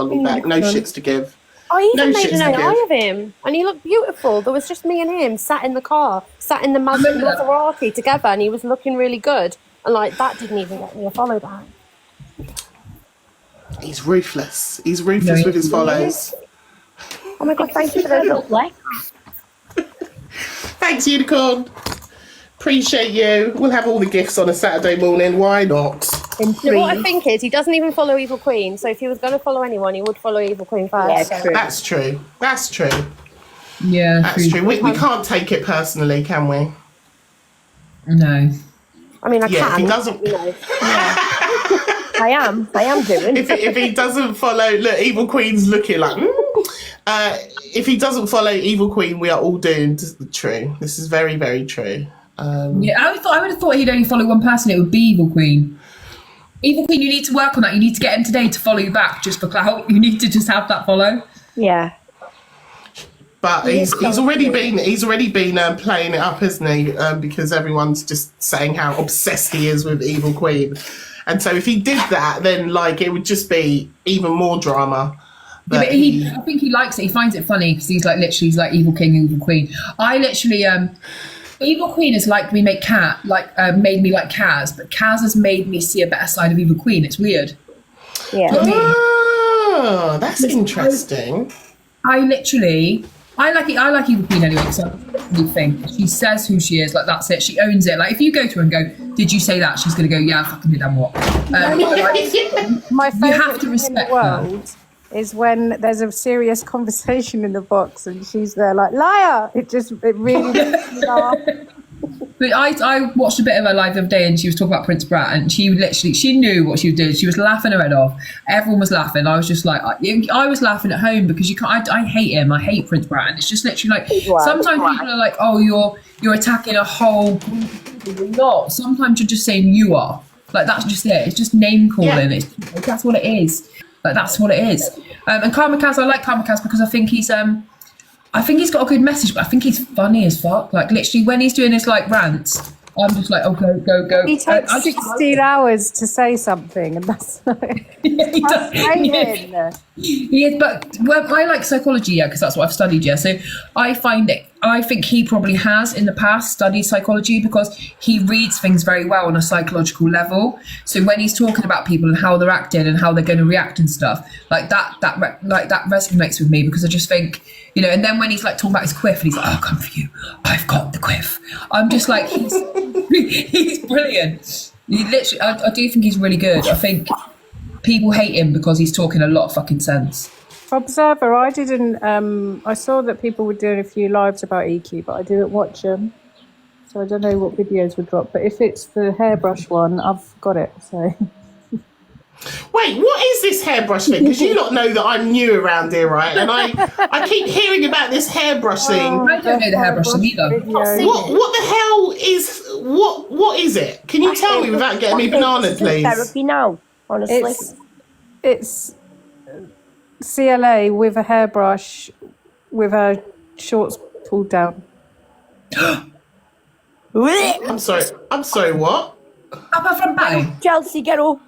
me back. No shits to give. I even No made shits an to AI give. of him, and he looked beautiful. There was just me and him sat in the car, sat in the Maserati together, and he was looking really good. And like that didn't even get me a follow back. He's ruthless. He's ruthless with his follows. Oh my god! Thank you for those little flex. Thanks, Unicorn. Appreciate you. We'll have all the gifts on a Saturday morning. Why not? Yeah, what I think is he doesn't even follow Evil Queen. So if he was going to follow anyone, he would follow Evil Queen first. Yeah, so. true. That's true. That's true. Yeah, That's true. We can't take it personally, can we? No. I mean, I Yeah, can. if he doesn't. You know. I am doing. If he doesn't follow, look, Evil Queen's looking like. If he doesn't follow Evil Queen, we are all doomed. True. This is very, very true. Yeah, I would have thought he'd only follow one person. It would be Evil Queen. Evil Queen, you need to work on that. You need to get him today to follow you back just for clout. You need to just have that follow. Yeah. But he's already been playing it up, hasn't he? Because everyone's just saying how obsessed he is with Evil Queen, and so if he did that, then like it would just be even more drama. Yeah, but I think he likes it. He finds it funny because he's like Evil King, Evil Queen. I literally Evil Queen has made me like Kaz, but Kaz has made me see a better side of Evil Queen. It's weird. Yeah. Oh, that's interesting. I like Evil Queen anyway, because I think she says who she is, like that's it. She owns it. Like if you go to her and go, "Did you say that?" She's gonna go, "Yeah, I fucking did. Damn what." My You have favourite to thing in respect the world is when there's a serious conversation in the box and she's there like, "Liar!" It really makes me laugh. But I watched a bit of her live the other day, and she was talking about Prince Brat, and she knew what she was doing. She was laughing her head off. Everyone was laughing. I was just like, I was laughing at home because you can't. I hate him. I hate Prince Brat, and it's just literally like sometimes people are like, oh, you're attacking a whole group of people. You're not. Sometimes you're just saying you are. Like that's just it. It's just name calling. Yeah. That's what it is. Like that's what it is. And Kamikaze, I like Kamikaze because I think he's got a good message, but I think he's funny as fuck. Like literally when he's doing his like rants, I'm just like, oh go. He takes 16 hours to say something, and that's he does. frustrating. He is, but I like psychology, yeah, because that's what I've studied, yeah. So I think he probably has in the past studied psychology because he reads things very well on a psychological level. So when he's talking about people and how they're acting and how they're going to react and stuff, like that resonates with me because I just think, you know. And then when he's like talking about his quiff and he's like, "I'll come for you, I've got the quiff," I'm just like, he's brilliant. He literally, I do think he's really good. I think people hate him because he's talking a lot of fucking sense. Observer, I didn't. I saw that people were doing a few lives about EQ, but I didn't watch them, so I don't know what videos would drop. But if it's the hairbrush one, I've got it. So. Wait, what is this hairbrush thing? Because you lot know that I'm new around here, right? And I keep hearing about this hairbrush thing. I don't know the hairbrush thing either. What the hell is what is it? Can you tell me without getting me banana, please? Therapy now, honestly. It's CLA with a hairbrush with her shorts pulled down. I'm sorry, what? Upper front bang. Chelsea, get up.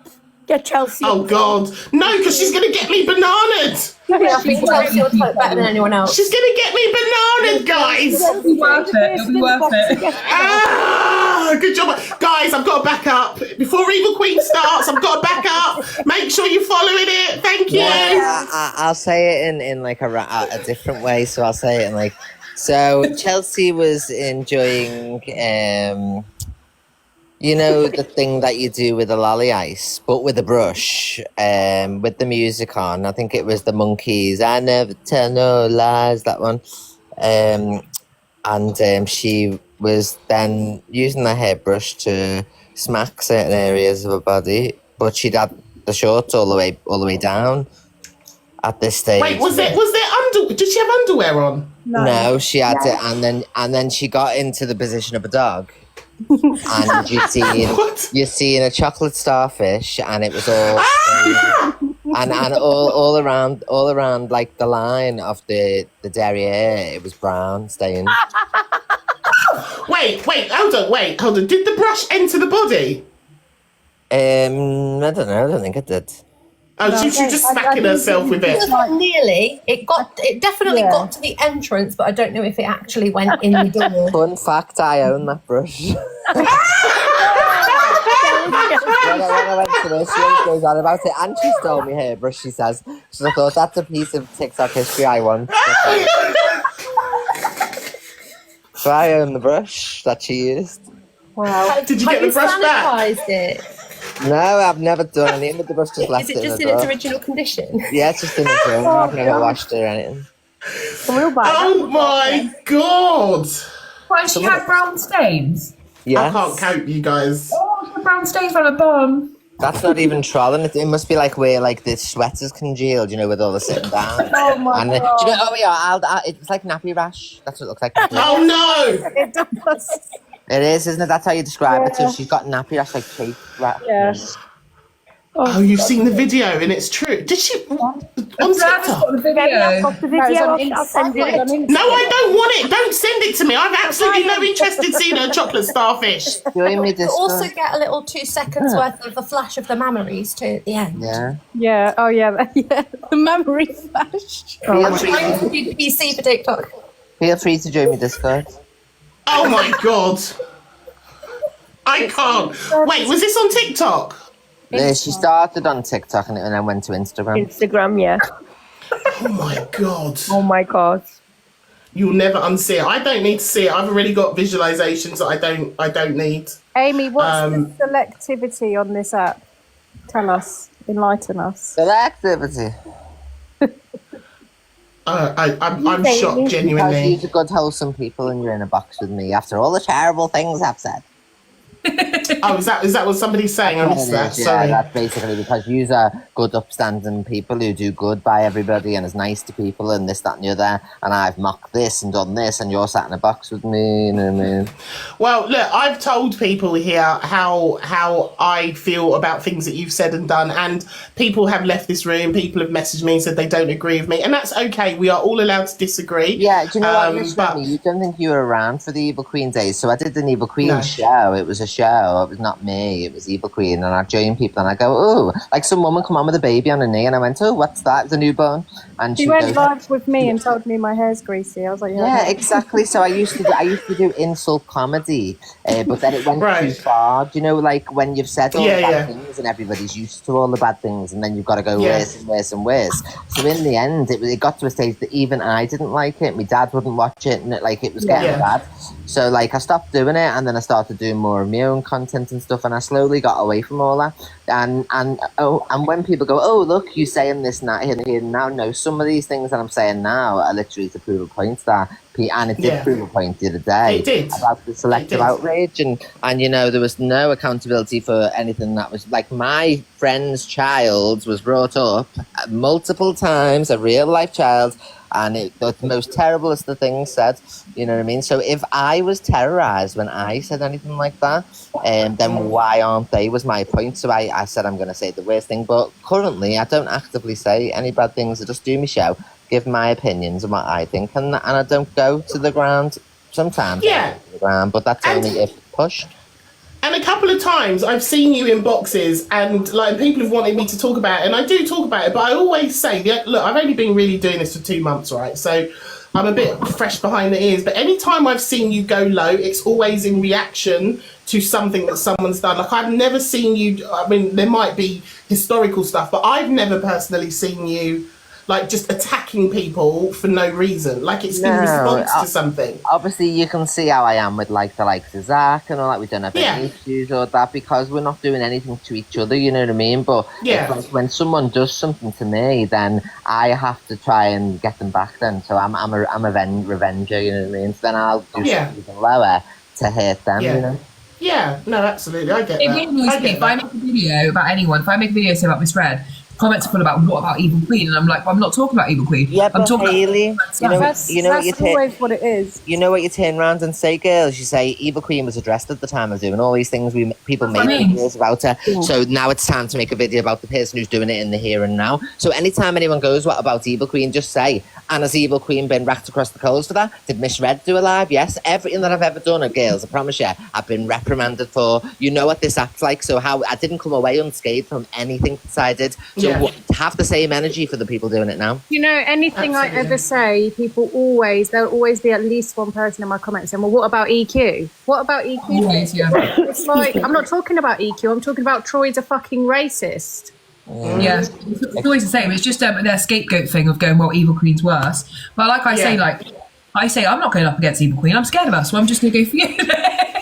Get Chelsea. Oh God, no, because she's gonna get me bananaed. I think Chelsea will type better than anyone else. She's gonna get me bananaed, guys. It'll be worth it. It'll be worth it. Ah, good job, guys. I've got to back up before Evil Queen starts. I've got to back up. Make sure you're following it. Thank you. Yeah, I'll say it in like a different way. So I'll say it in like, so Chelsea was enjoying, you know, the thing that you do with the lolly ice, but with a brush, with the music on. I think it was the Monkeys. I never tell no lies, that one. And she was then using the hairbrush to smack certain areas of her body, but she'd had the shorts all the way down at this stage. Wait, was there under? Did she have underwear on? No, she had it, and then she got into the position of a dog. And you're seeing a chocolate starfish, and it was all and all around like the line of the derriere, it was brown stained. Wait, hold on. Did the brush enter the body? I don't know. I don't think it did. Oh, she was just smacking herself with it. Nearly. It definitely got to the entrance, but I don't know if it actually went in the door. Fun fact: I own that brush. When I went to her, she always goes on about it, and she stole me hairbrush. She says, so I thought that's a piece of TikTok history I want. So I own the brush that she used. Wow. Did you get the brush back? It? No, I've never done anything with the brush. Just left Is it just in in the its drawer. original condition? Yeah, it's just in the drawer. I've never washed it or anything. Oh my God! Why she had brown stains? Yes. I can't cope, you guys. Oh, she had brown stains on her bum. That's not even trolling. It must be like where like the sweaters congealed, you know, with all the sitting down. Oh my and God. do you know, oh yeah, it's like nappy rash. That's what it looks like. Oh no! It does. It is, isn't it? That's how you describe it. So she's got nappy rash, like cheek rash. Yes. Oh, you've seen the video and it's true. Did she on Travis got TikTok? the video. The video, I'll send it. No, I don't want it. Don't send it to me. I've absolutely no interest in seeing her chocolate starfish. Join me You this also get a little 2 seconds worth of the flash of the mammaries too at the end. Yeah. Yeah. Oh yeah. Yeah. The memory flash. Feel free, Trying to be PC for TikTok. feel free to join me Discord. Oh my God! I can't. Wait, was this on TikTok? Yeah, she started on TikTok and then went to Instagram. Instagram, yeah. Oh my God! Oh my God. You'll never unsee it. I don't need to see it. I've already got visualizations that I don't need. Amy, what's the selectivity on this app? Tell us. Enlighten us. Selectivity. I'm Baby. shocked, Because genuinely. you're good, wholesome people, and you're in a box with me after all the terrible things I've said. Oh, is that what somebody's saying? I What missed it that. is, yeah, Sorry. that's basically because you are good, upstanding people who do good by everybody and is nice to people and this, that, and the other. And I've mocked this and done this, and you're sat in a box with me. You know what I mean? Well, look, I've told people here how I feel about things that you've said and done, and people have left this room. People have messaged me and said they don't agree with me, and that's okay. We are all allowed to disagree. Yeah, do you know what, Miss but Remi? You don't think you were around for the Evil Queen days? So I did an Evil Queen No. show. It was a show. It was not me. It was Evil Queen. And I'd join people and I go, oh, like some woman come on with a baby on her knee. And I went, oh, what's that? It's a newborn. And She she went goes, live with me and told me my hair's greasy. I was like, yeah, exactly. So I used to do insult comedy, but then it went too Right. far. Do you know, like when you've said all the Yeah, bad yeah. things and everybody's used to all the bad things, and then you've got to go Yeah. worse and worse and worse. So in the end, it got to a stage that even I didn't like it. My dad wouldn't watch it, and it was getting Yeah. bad. So like I stopped doing it, and then I started doing more of my own content and stuff, and I slowly got away from all that. And when people go, oh look, you saying this now here now, no, some of these things that I'm saying now are literally to prove a point that, and it did Yeah. prove a point the other day It did. about the selective It did. outrage, and you know there was no accountability for anything that was like my friend's child was brought up multiple times, a real life child. And the most terriblest of things said, you know what I mean? So if I was terrorised when I said anything like that, then why aren't they, was my point. So I said I'm going to say the worst thing. But currently, I don't actively say any bad things. I just do my show, give my opinions and what I think. And I don't go to the ground. Sometimes Yeah. I go to the ground, but that's only if pushed. And a couple of times I've seen you in boxes and like people have wanted me to talk about it, and I do talk about it, but I always say, look, I've only been really doing this for 2 months, right? So I'm a bit fresh behind the ears, but anytime I've seen you go low, it's always in reaction to something that someone's done. Like I've never seen you, I mean, there might be historical stuff, but I've never personally seen you like just attacking people for no reason. Like it's in response to something. Obviously, you can see how I am with like the likes of Zach and all that. We don't have Yeah. any issues or that because we're not doing anything to each other. You know what I mean? But Yeah. it's like when someone does something to me, then I have to try and get them back. Then, so I'm a revenger. You know what I mean? So then I'll do Yeah. something even lower to hurt them. Yeah. You know? Yeah, no, absolutely. I get It that. really annoys I me get if I that. make a video about anyone, if I make a video say about Miss Red, comments are full about what about Evil Queen, and I'm like, well, I'm not talking about Evil Queen. Yeah, I'm but talking Hayley, about you know, that's you know what you always what it is. You know what you turn around and say, girls? You say Evil Queen was addressed at the time of doing all these things. People made videos about her. Yeah. So now it's time to make a video about the person who's doing it in the here and now. So anytime anyone goes, what about Evil Queen? Just say, and has Evil Queen been racked across the coals for that? Did Miss Red do a live? Yes. Everything that I've ever done, girls, I promise you, I've been reprimanded for. You know what this act's like. So how I didn't come away unscathed from anything that I did. So Yeah. have the same energy for the people doing it now. You know, anything I ever say, there'll always be at least one person in my comments saying, well, what about EQ? What about EQ? Always, yeah. It's like, I'm not talking about EQ, I'm talking about Troy's a fucking racist. Yeah, it's always the same. It's just their scapegoat thing of going, well, Evil Queen's worse. But like I say, I'm not going up against Evil Queen. I'm scared of her, so I'm just going to go for you.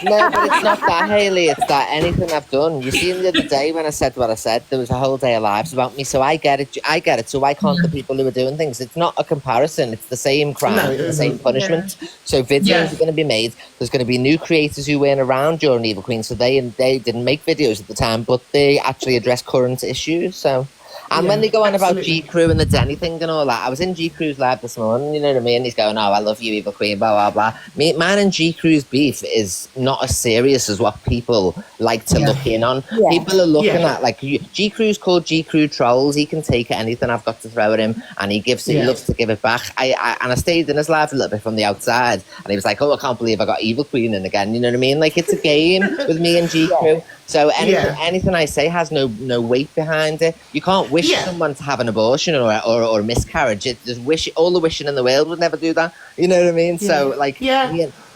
No, but it's not that, Hayley. It's that anything I've done. You seen the other day when I said what I said, there was a whole day of lives about me, so I get it. So why can't the people who are doing things? It's not a comparison. It's the same crime, No, it the isn't. same punishment. So videos are going to be made. There's going to be new creators who weren't around during Evil Queen, so they didn't make videos at the time, but they actually address current issues. So. And when they go on about G Crew and the Denny thing and all that, I was in G Crew's live this morning, you know what I mean? He's going, oh, I love you, Evil Queen, blah, blah, blah. Mine and G Crew's beef is not as serious as what people like to look in on. Yeah. People are looking at, like, G Crew's called G Crew Trolls. He can take anything I've got to throw at him, and he loves to give it back. I stayed in his live a little bit from the outside, and he was like, oh, I can't believe I got Evil Queen in again, you know what I mean? Like, it's a game with me and G Crew. So anything I say has no weight behind it. You can't wish someone to have an abortion or a miscarriage. All the wishing in the world would never do that. You know what I mean? So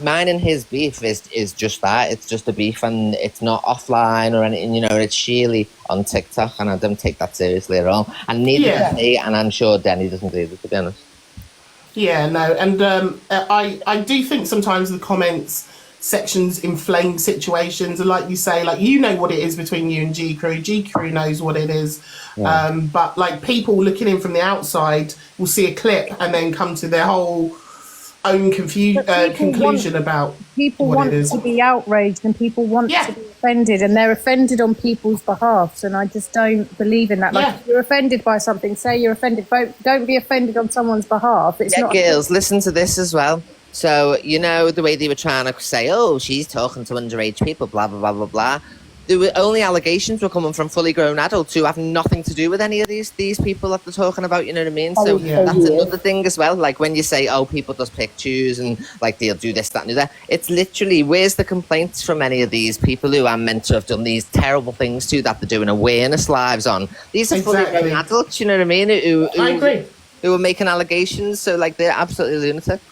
mine and his beef is just that. It's just a beef, and it's not offline or anything. You know, it's sheerly on TikTok, and I don't take that seriously at all. And neither does he, and I'm sure Denny doesn't either, to be honest. Yeah, no, and I do think sometimes the comments sections inflame situations, and like you say, like, you know what it is between you and G Crew knows what it is. But like, people looking in from the outside will see a clip and then come to their whole own conclusion about people what want it is. to be outraged, and people want to be offended, and they're offended on people's behalfs, and I just don't believe in that. Like, if you're offended by something, say you're offended, but don't be offended on someone's behalf. It's not girls, listen to this as well. So, you know, the way they were trying to say, oh, she's talking to underage people, blah, blah, blah, blah, blah. There were only allegations were coming from fully grown adults who have nothing to do with any of these people that they're talking about, you know what I mean? So that's another thing as well. Like, when you say, oh, people just pick, choose, and like, they'll do this, that, and the other. It's literally, where's the complaints from any of these people who are meant to have done these terrible things to, that they're doing awareness lives on? These are fully grown adults, you know what I mean? I agree. Who are making allegations, so like, they're absolutely lunatics.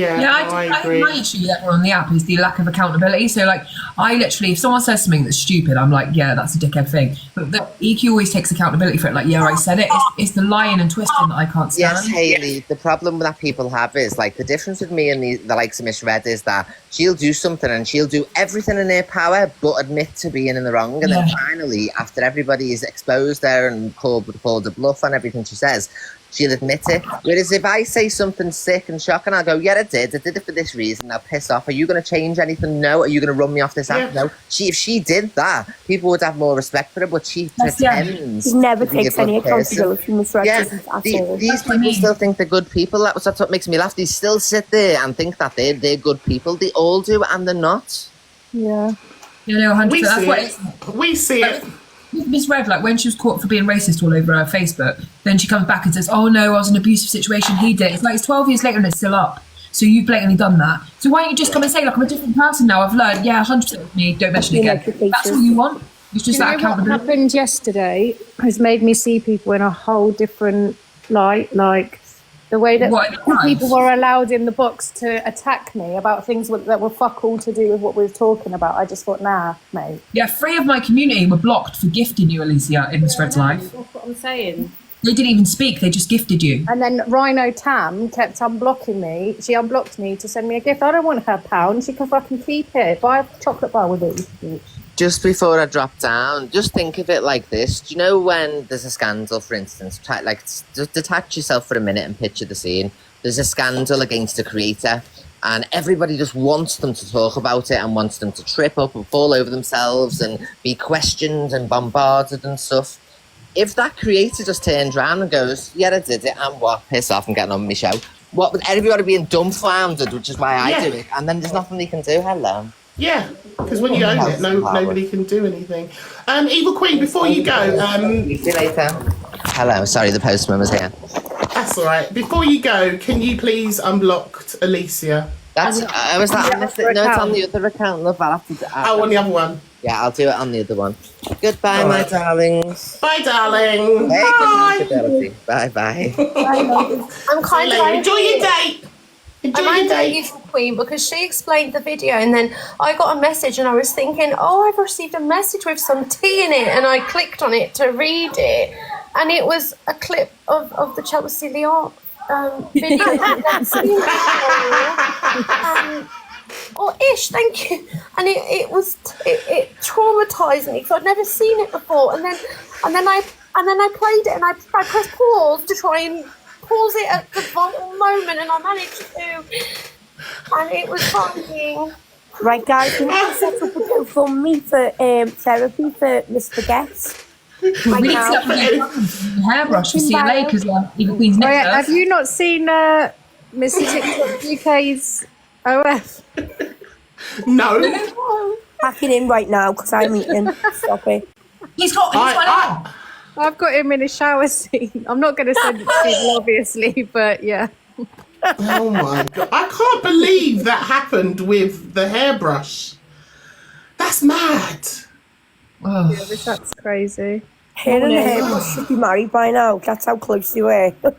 I think my issue on the app is the lack of accountability. So, like, I literally, if someone says something that's stupid, I'm like, yeah, that's a dickhead thing. But the EQ always takes accountability for it. Like, yeah, I said it. It's the lying and twisting that I can't stand. Yes, Hayley, the problem that people have is, like, the difference with me and the likes of Miss Red is that she'll do something and she'll do everything in her power but admit to being in the wrong. And then finally, after everybody is exposed there and called a bluff on everything she says, she'll admit it. Whereas if I say something sick and shocking, I'll go, yeah, I did it for this reason, I'll piss off. Are you going to change anything? No. Are you going to run me off this app? No. If she did that, people would have more respect for her, but she pretends. She never takes any accountability, Miss Red. These people still think they're good people. That's what makes me laugh. They still sit there and think that they're good people. They all do, and they're not. Yeah. You know, 100%. We see it. Miss Red, like, when she was caught for being racist all over her Facebook, then she comes back and says, oh no, I was in an abusive situation, he did. It's like, it's 12 years later and it's still up. So you've blatantly done that. So why don't you just come and say, like, I'm a different person now, I've learned, 100% with me, don't mention it again. That's all you want. It's just that accountability. What happened yesterday has made me see people in a whole different light, like the way that people were allowed in the box to attack me about things that were fuck all to do with what we were talking about. I just thought, nah, mate. Yeah, 3 of my community were blocked for gifting you, Alicia, in Miss Red's life. That's what I'm saying. They didn't even speak, they just gifted you. And then Rhino Tam kept unblocking me. She unblocked me to send me a gift. I don't want her £1. She can fucking keep it. Buy a chocolate bar with it, you bitch. Just before I drop down, just think of it like this. Do you know when there's a scandal, for instance, like, just detach yourself for a minute and picture the scene. There's a scandal against a creator and everybody just wants them to talk about it and wants them to trip up and fall over themselves and be questioned and bombarded and stuff. If that creator just turns around and goes, yeah, I did it, and what? Piss off and getting on with my show. What, with everybody being dumbfounded, which is why I do it, and then there's nothing they can do. Hello. Yeah, because when you own it, nobody can do anything. Evil Queen, before you go... See you later. Hello, sorry, the postman was here. That's all right. Before you go, can you please unblock Alicia? Was that? No, it's on the other account. Love, I'll have to... on the other one. Yeah, I'll do it on the other one. Goodbye, my darlings. Bye, darling. Bye. Bye-bye. I'm kind of enjoy your date. I'm angry with Queen because she explained the video and then I got a message and I was thinking, oh, I've received a message with some tea in it, and I clicked on it to read it and it was a clip of the Chelsea Leon video. Thank you. And it traumatized me because I'd never seen it before, and then I played it and I pressed pause to try and pause it at the vital moment, and I managed to, and it was funny. Right, guys, we need to set up a GoFundMe for therapy for Mr. Guest. We need to set up a hairbrush for CLA because Evil Queen's next. Have you not seen Mr. TikTok UK's OF? No. Pack it in right now because I'm eating. Stop it. He's got. I've got him in a shower scene. I'm not going to send it to you, obviously, but yeah. Oh my God. I can't believe that happened with the hairbrush. That's mad. Oh. Yeah, that's crazy. Hair and the hairbrush should be married by now. That's how close they were. Like,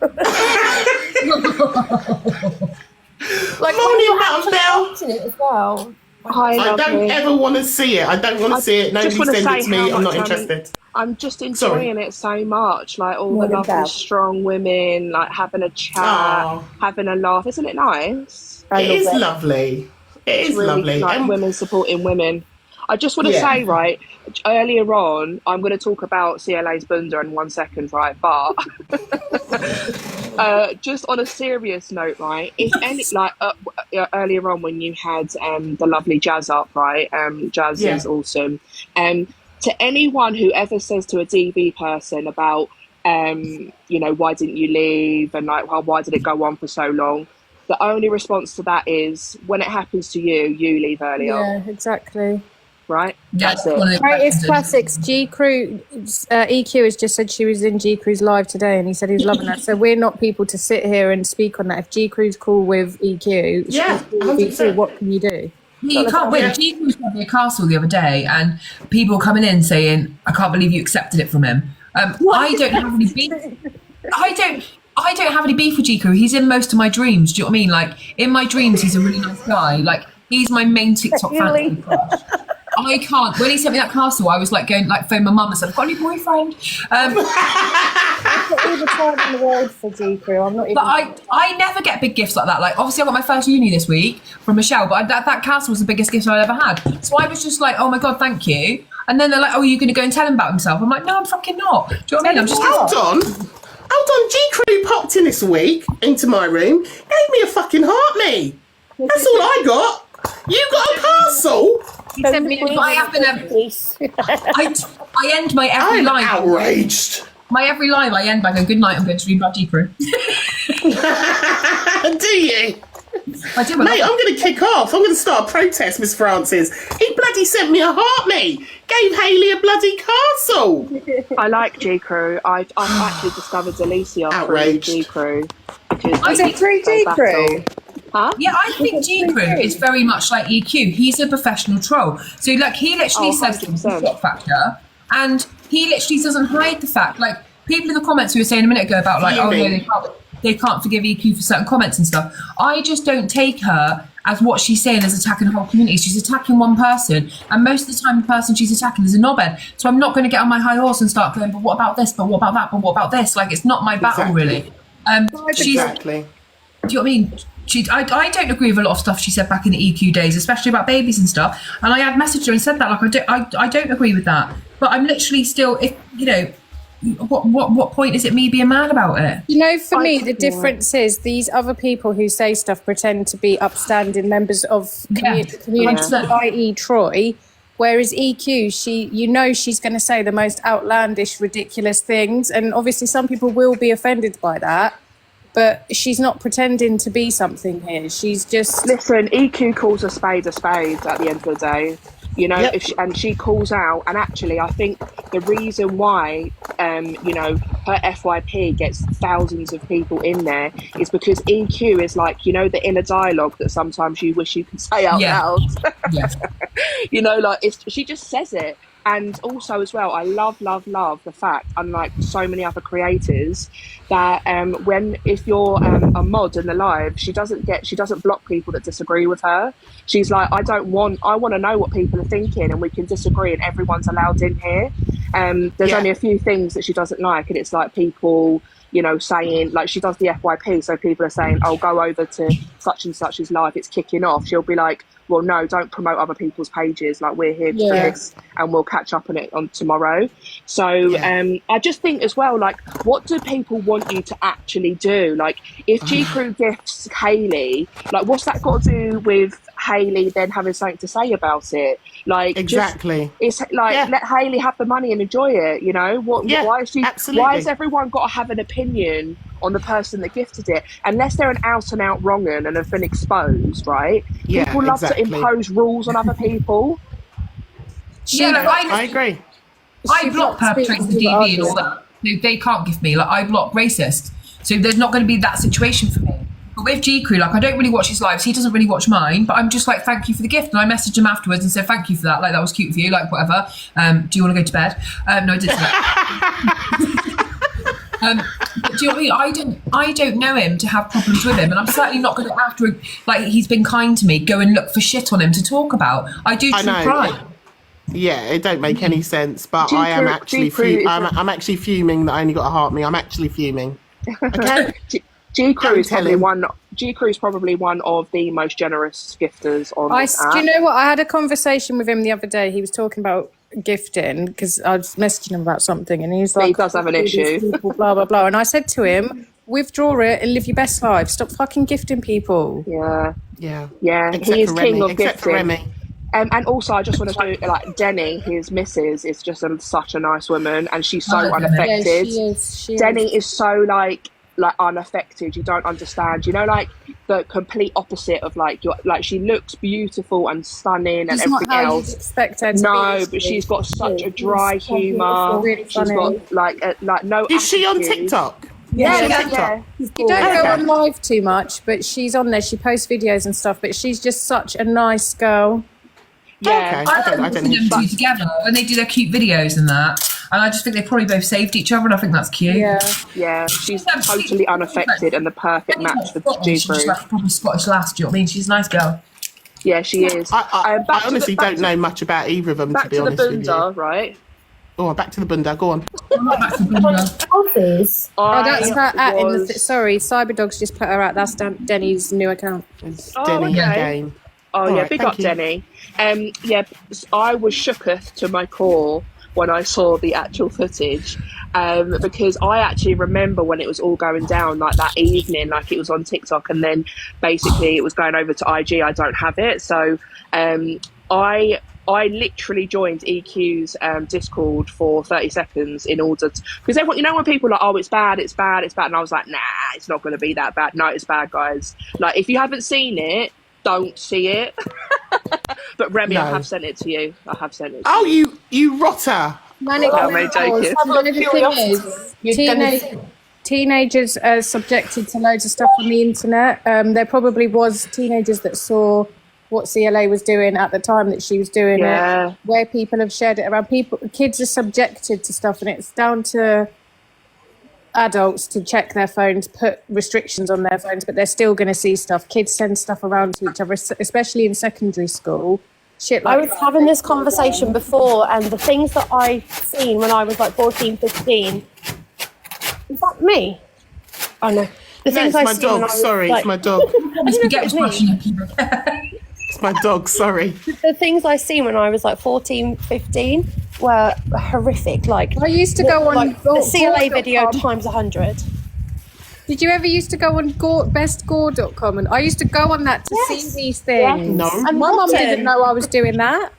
morning, Bell. Watching it as well. I don't ever want to see it. I don't want to see it. Nobody send it to me. I'm not interested. I'm just enjoying it so much. Like all the lovely, strong women, like having a chat, having a laugh. Isn't it nice? It is lovely. It is really lovely. like women supporting women. I just want to say, right, earlier on, I'm going to talk about CLA's bunda in 1 second, right? But just on a serious note, right? If any, like earlier on when you had the lovely Jazz up, right? Jazz is awesome. To anyone who ever says to a DV person about, you know, why didn't you leave, and like, well, why did it go on for so long? The only response to that is, when it happens to you, you leave earlier. Yeah, exactly. Right? Yeah, That's it. Greatest classics. G Crew, EQ has just said she was in G Crew's live today, and he said he was loving that. So we're not people to sit here and speak on that. If G Crew's cool with EQ, she's cool with EQ, what can you do? You can't win. G was at a castle the other day, and people coming in saying, "I can't believe you accepted it from him." I don't have any beef. I don't have any beef with G Crew. He's in most of my dreams. Do you know what I mean? Like, in my dreams, he's a really nice guy. Like, he's my main TikTok fantasy crush. I can't. When he sent me that castle, I was like going, like, phone my mum and said, "I've got a new boyfriend." I've got all the time in the world for G Crew. I'm not even. But I never get big gifts like that. Like, obviously, I got my first uni this week from Michelle, but that castle was the biggest gift I'd ever had. So I was just like, "Oh my god, thank you." And then they're like, "Oh, are you going to go and tell him about himself?" I'm like, "No, I'm fucking not." Do you know what I mean? I'm just Hold on. G Crew popped in this week into my room, gave me a fucking heart me. That's all I got. You got a parcel? He sent me. I end my every live. Outraged. My every live, I end by going, "Good night. I'm going to read about G Crew." Do you? I do. Mate, I'm going to kick off. I'm going to start a protest, Miss Francis. He bloody sent me a heart me. Gave Hayley a bloody castle. I like G Crew. I've actually discovered Alicia through G Crew. Is it through G Crew? Huh? Yeah, I think G Crew is very much like EQ. He's a professional troll. So, like, he literally says it's a shock factor, and he literally doesn't hide the fact. Like, people in the comments who were saying a minute ago about, like, oh, no, they can't forgive EQ for certain comments and stuff. I just don't take her as what she's saying as attacking the whole community. She's attacking one person, and most of the time the person she's attacking is a knobhead. So I'm not going to get on my high horse and start going, but what about this? But what about that? But what about this? Like, it's not my battle, really. Exactly. Do you know what I mean? I don't agree with a lot of stuff she said back in the EQ days, especially about babies and stuff. And I had messaged her and said that, like, I don't agree with that. But I'm literally still, if you know, what point is it me being mad about it? You know, for me, the difference is these other people who say stuff pretend to be upstanding members of community, i.e. Troy. Whereas EQ, she's going to say the most outlandish, ridiculous things. And obviously some people will be offended by that. But she's not pretending to be something here. She's just... Listen, EQ calls a spade at the end of the day. You know, and she calls out, and actually I think the reason why you know, her FYP gets thousands of people in there is because EQ is like, you know, the inner dialogue that sometimes you wish you could say out loud. You know, like, she just says it. And also as well, I love the fact, unlike so many other creators, that if you're a mod in the live, she doesn't block people that disagree with her. She's like, I want to know what people are thinking, and we can disagree, and everyone's allowed in here. There's only a few things that she doesn't like, and it's like people, you know, saying, like, she does the FYP, so people are saying, "Oh, go over to such and such's live, it's kicking off." She'll be like, "Well, no, don't promote other people's pages. Like, we're here for this, and we'll catch up on it on tomorrow." So I just think as well, like, what do people want you to actually do? Like, if G Crew gifts Hayley, like, what's that got to do with Hayley then having something to say about it? Like, exactly. It's like, let Hayley have the money and enjoy it. You know why is she? Absolutely. Why has everyone got to have an opinion on the person that gifted it, unless they're an out and out wrong and have been exposed, right? People love to impose rules on other people. I agree. I block perpetrators of DV and all that. They can't gift me. Like, I block racists, so there's not going to be that situation for me. But with G Crew, like, I don't really watch his lives. He doesn't really watch mine. But I'm just like, thank you for the gift. And I messaged him afterwards and said, thank you for that. Like, that was cute of you. Like, whatever. Do you want to go to bed? No, I didn't say that. But do you know what I mean? I don't know him to have problems with him, and I'm certainly not going to, after, like, he's been kind to me, go and look for shit on him to talk about. I do true crime. Yeah, it don't make any sense. But I am actually I'm actually fuming that I only got a heart me. I'm actually fuming. Okay. G Crew is probably G Crew is probably one of the most generous gifters on this app. Do you know what? I had a conversation with him the other day. He was talking about gifting because I was messaging him about something, and he's like, he does have an issue. People, blah blah blah. And I said to him, withdraw it and live your best life. Stop fucking gifting people. Yeah. Except He is for king Remi. of Except for gifting. Remi. And also, I just want to do like Denny, his missus, is just such a nice woman, and she's so unaffected. Yeah, she is. Denny is so like unaffected. You don't understand. You know, like the complete opposite of like she looks beautiful and stunning and She's everything not how else. you'd expect her to No, be. but she's got such a dry humour. Really She's funny. got like no. Is she on attitude. TikTok? Yeah. She don't go on live too much, but she's on there. She posts videos and stuff, but she's just such a nice girl. Yeah. Okay. I don't them know. two together when they do their cute videos and that. And I just think they probably both saved each other, and I think that's cute. Yeah, she's totally unaffected and the perfect match for G She's just Crew. like a proper Scottish lass. Do you know what I mean? She's a nice girl. Yeah, she is. I honestly don't know much about either of them, Back to be to the honest with you. Bunda, right? Oh, back to the Bunda. Go on. Office. Oh, that's her at in the. was- Sorry, Cyberdog's just put her out. That's Denny's new account. It's Oh, Denny okay. again. Oh, All yeah, right, big thank up, you. Denny. I was shooketh to my core when I saw the actual footage, because I actually remember when it was all going down, like that evening, like it was on TikTok, and then basically it was going over to IG. I don't have it, so I literally joined EQ's Discord for 30 seconds in order to, because everyone, you know, when people are like, oh, it's bad, and I was like, nah, it's not going to be that bad. No, it's bad, guys. Like, if you haven't seen it, don't see it. But Remi, No. I have sent it to you. Oh, you rotter. Manic I'm only joking. The thing is, teenagers are subjected to loads of stuff on the internet. There probably was teenagers that saw what CLA was doing at the time that she was doing Yeah. it, where people have shared it around. Kids are subjected to stuff, and it's down to adults to check their phones, put restrictions on their phones, but they're still going to see stuff. Kids send stuff around to each other, especially in secondary school. Shit I like was having this conversation before, and the things that I've seen when I was like 14, 15. Is that me? Oh no. The No, things it's I my seen when I dog. was, Sorry, like, it's my dog. Probably forget what's brushing up. It's my dog. Sorry. the things I seen when I was like 14, 15 were horrific. Like I used to go on like the CLA video times 100. Did you ever used to go on bestgore.com? And I used to go on that to see these things. No. And My mum Rotten. didn't know I was doing that.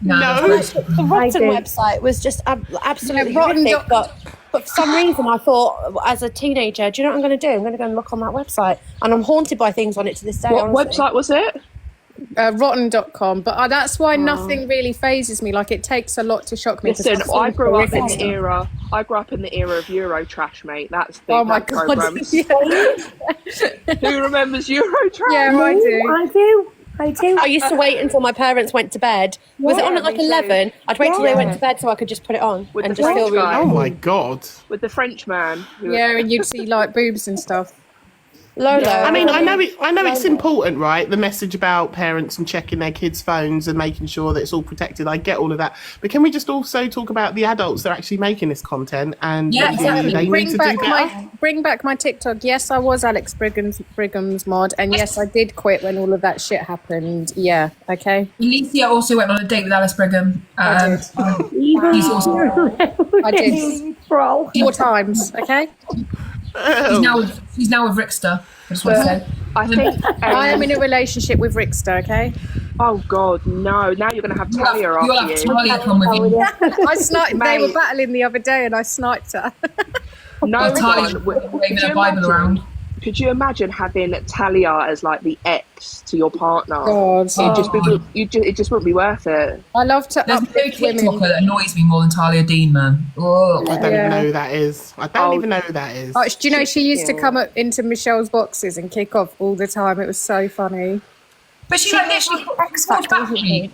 No. The Rotten did. website was just absolutely Yeah, Rotten horrific. But for some reason, I thought, as a teenager, do you know what I'm going to do? I'm going to go and look on that website. And I'm haunted by things on it to this day. What honestly. website was it? Rotten.com. But that's why nothing really phases me. Like, it takes a lot to shock me. 'cause Listen, I've seen I grew up in horrific the era. I grew up in the era of Eurotrash, mate. That's the Oh my that God. programs. Yeah. Who remembers Eurotrash? Yeah, I do. I do. I used to wait until my parents went to bed. Was it on at like me too. 11? I'd wait till they went to bed so I could just put it on With and the just feel French really. guy. Oh my God. With the French man. Yeah, and you'd see like boobs and stuff. Lolo. I mean, I know it's important, right? The message about parents and checking their kids' phones and making sure that it's all protected. I get all of that, but can we just also talk about the adults that are actually making this content and Yeah, maybe exactly. they need to do better? Bring back my TikTok. Yes, I was Alex Brigham's mod, and yes, I did quit when all of that shit happened. Yeah, okay. Alicia also went on a date with Alice Brigham. He's also I did 4 times. Okay. she's now with Rickster. I just want to say. I think. I am in a relationship with Rickster. Okay. Oh God, no! Now you're going to have Talia You'll have after you. Talia come with you. I sniped. They were Mate. battling the other day, and I sniped her. No Talia's one. waving Could a you Bible imagine- around. Could you imagine having Talia as like the ex to your partner? God. It just wouldn't be worth it. I love to There's no uplift women. TikToker that annoys me more than Talia Dean, man. Oh. I don't Yeah. even know who that is. I don't even know who that is. Oh, do you know she used to Yeah. come up into Michelle's boxes and kick off all the time? It was so funny. But she like literally called Factor, Fat isn't Freak.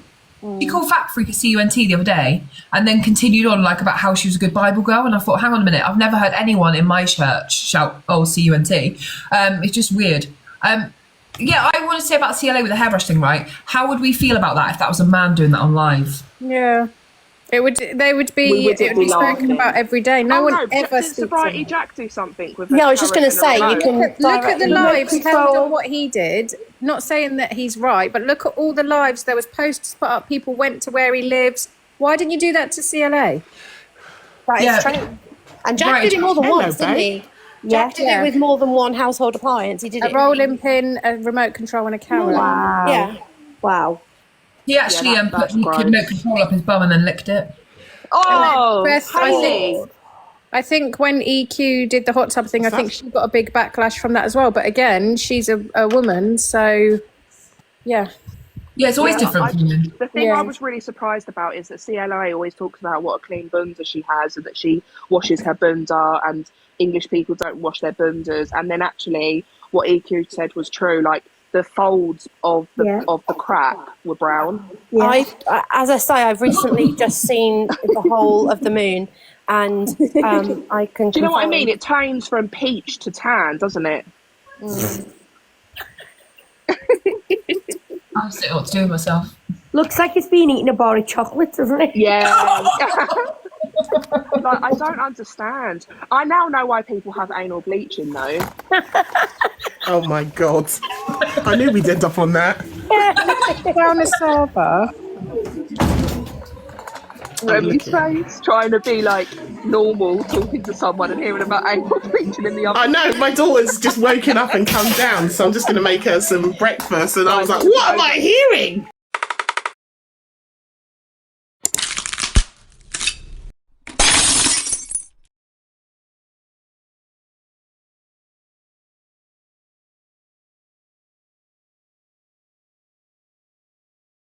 She called Fat Freak at CUNT the other day, and then continued on like about how she was a good Bible girl. And I thought, hang on a minute, I've never heard anyone in my church shout, "Oh, CUNT." It's just weird. Yeah, I want to say about CLA with the hairbrush thing, right? How would we feel about that if that was a man doing that on live? Yeah. They would be. We wouldn't It would be be spoken laughing. about every day. No one ever Did speaks. Sobriety of Jack do something with? Yeah, I was just going gonna say, you can Look at the directly- lives held control. on what he did. Not saying that he's right, but look at all the lives. There was posters put up. People went to where he lives. Why didn't you do that to CLA? That is Yeah. true. And Jack Right. did it more than Hello, once, didn't he? Yeah. Jack did it with more than one household appliance. He did A it. rolling pin, a remote control, and a camera. Wow. Yeah. Wow. He actually Yeah, put that's the gross. remote control up his bum and then licked it. Oh, Beth, Hayley. I think when EQ did the hot tub thing, I think she got a big backlash from that as well. But again, she's a woman, so yeah. Yeah, it's always different for women. The thing Yeah. I was really surprised about is that CLA always talks about what a clean bunda she has and that she washes her bunda and English people don't wash their bundas. And then actually what EQ said was true. Like the folds of the crack were brown. Yeah. As I say, I've recently just seen the whole of the moon, and I can. Do you know what I confirm- mean? It turns from peach to tan, doesn't it? I don't know what to do with myself. Looks like it's been eating a bar of chocolate, doesn't it? Yeah. Like, I don't understand. I now know why people have anal bleaching, though. Oh my god. I knew we'd end up on that. Down the server. Remi's face, trying to be like normal, talking to someone and hearing about anal bleaching in the other. I know, my daughter's just woken up and come down, so I'm just going to make her some breakfast. And I was like, what am I hearing?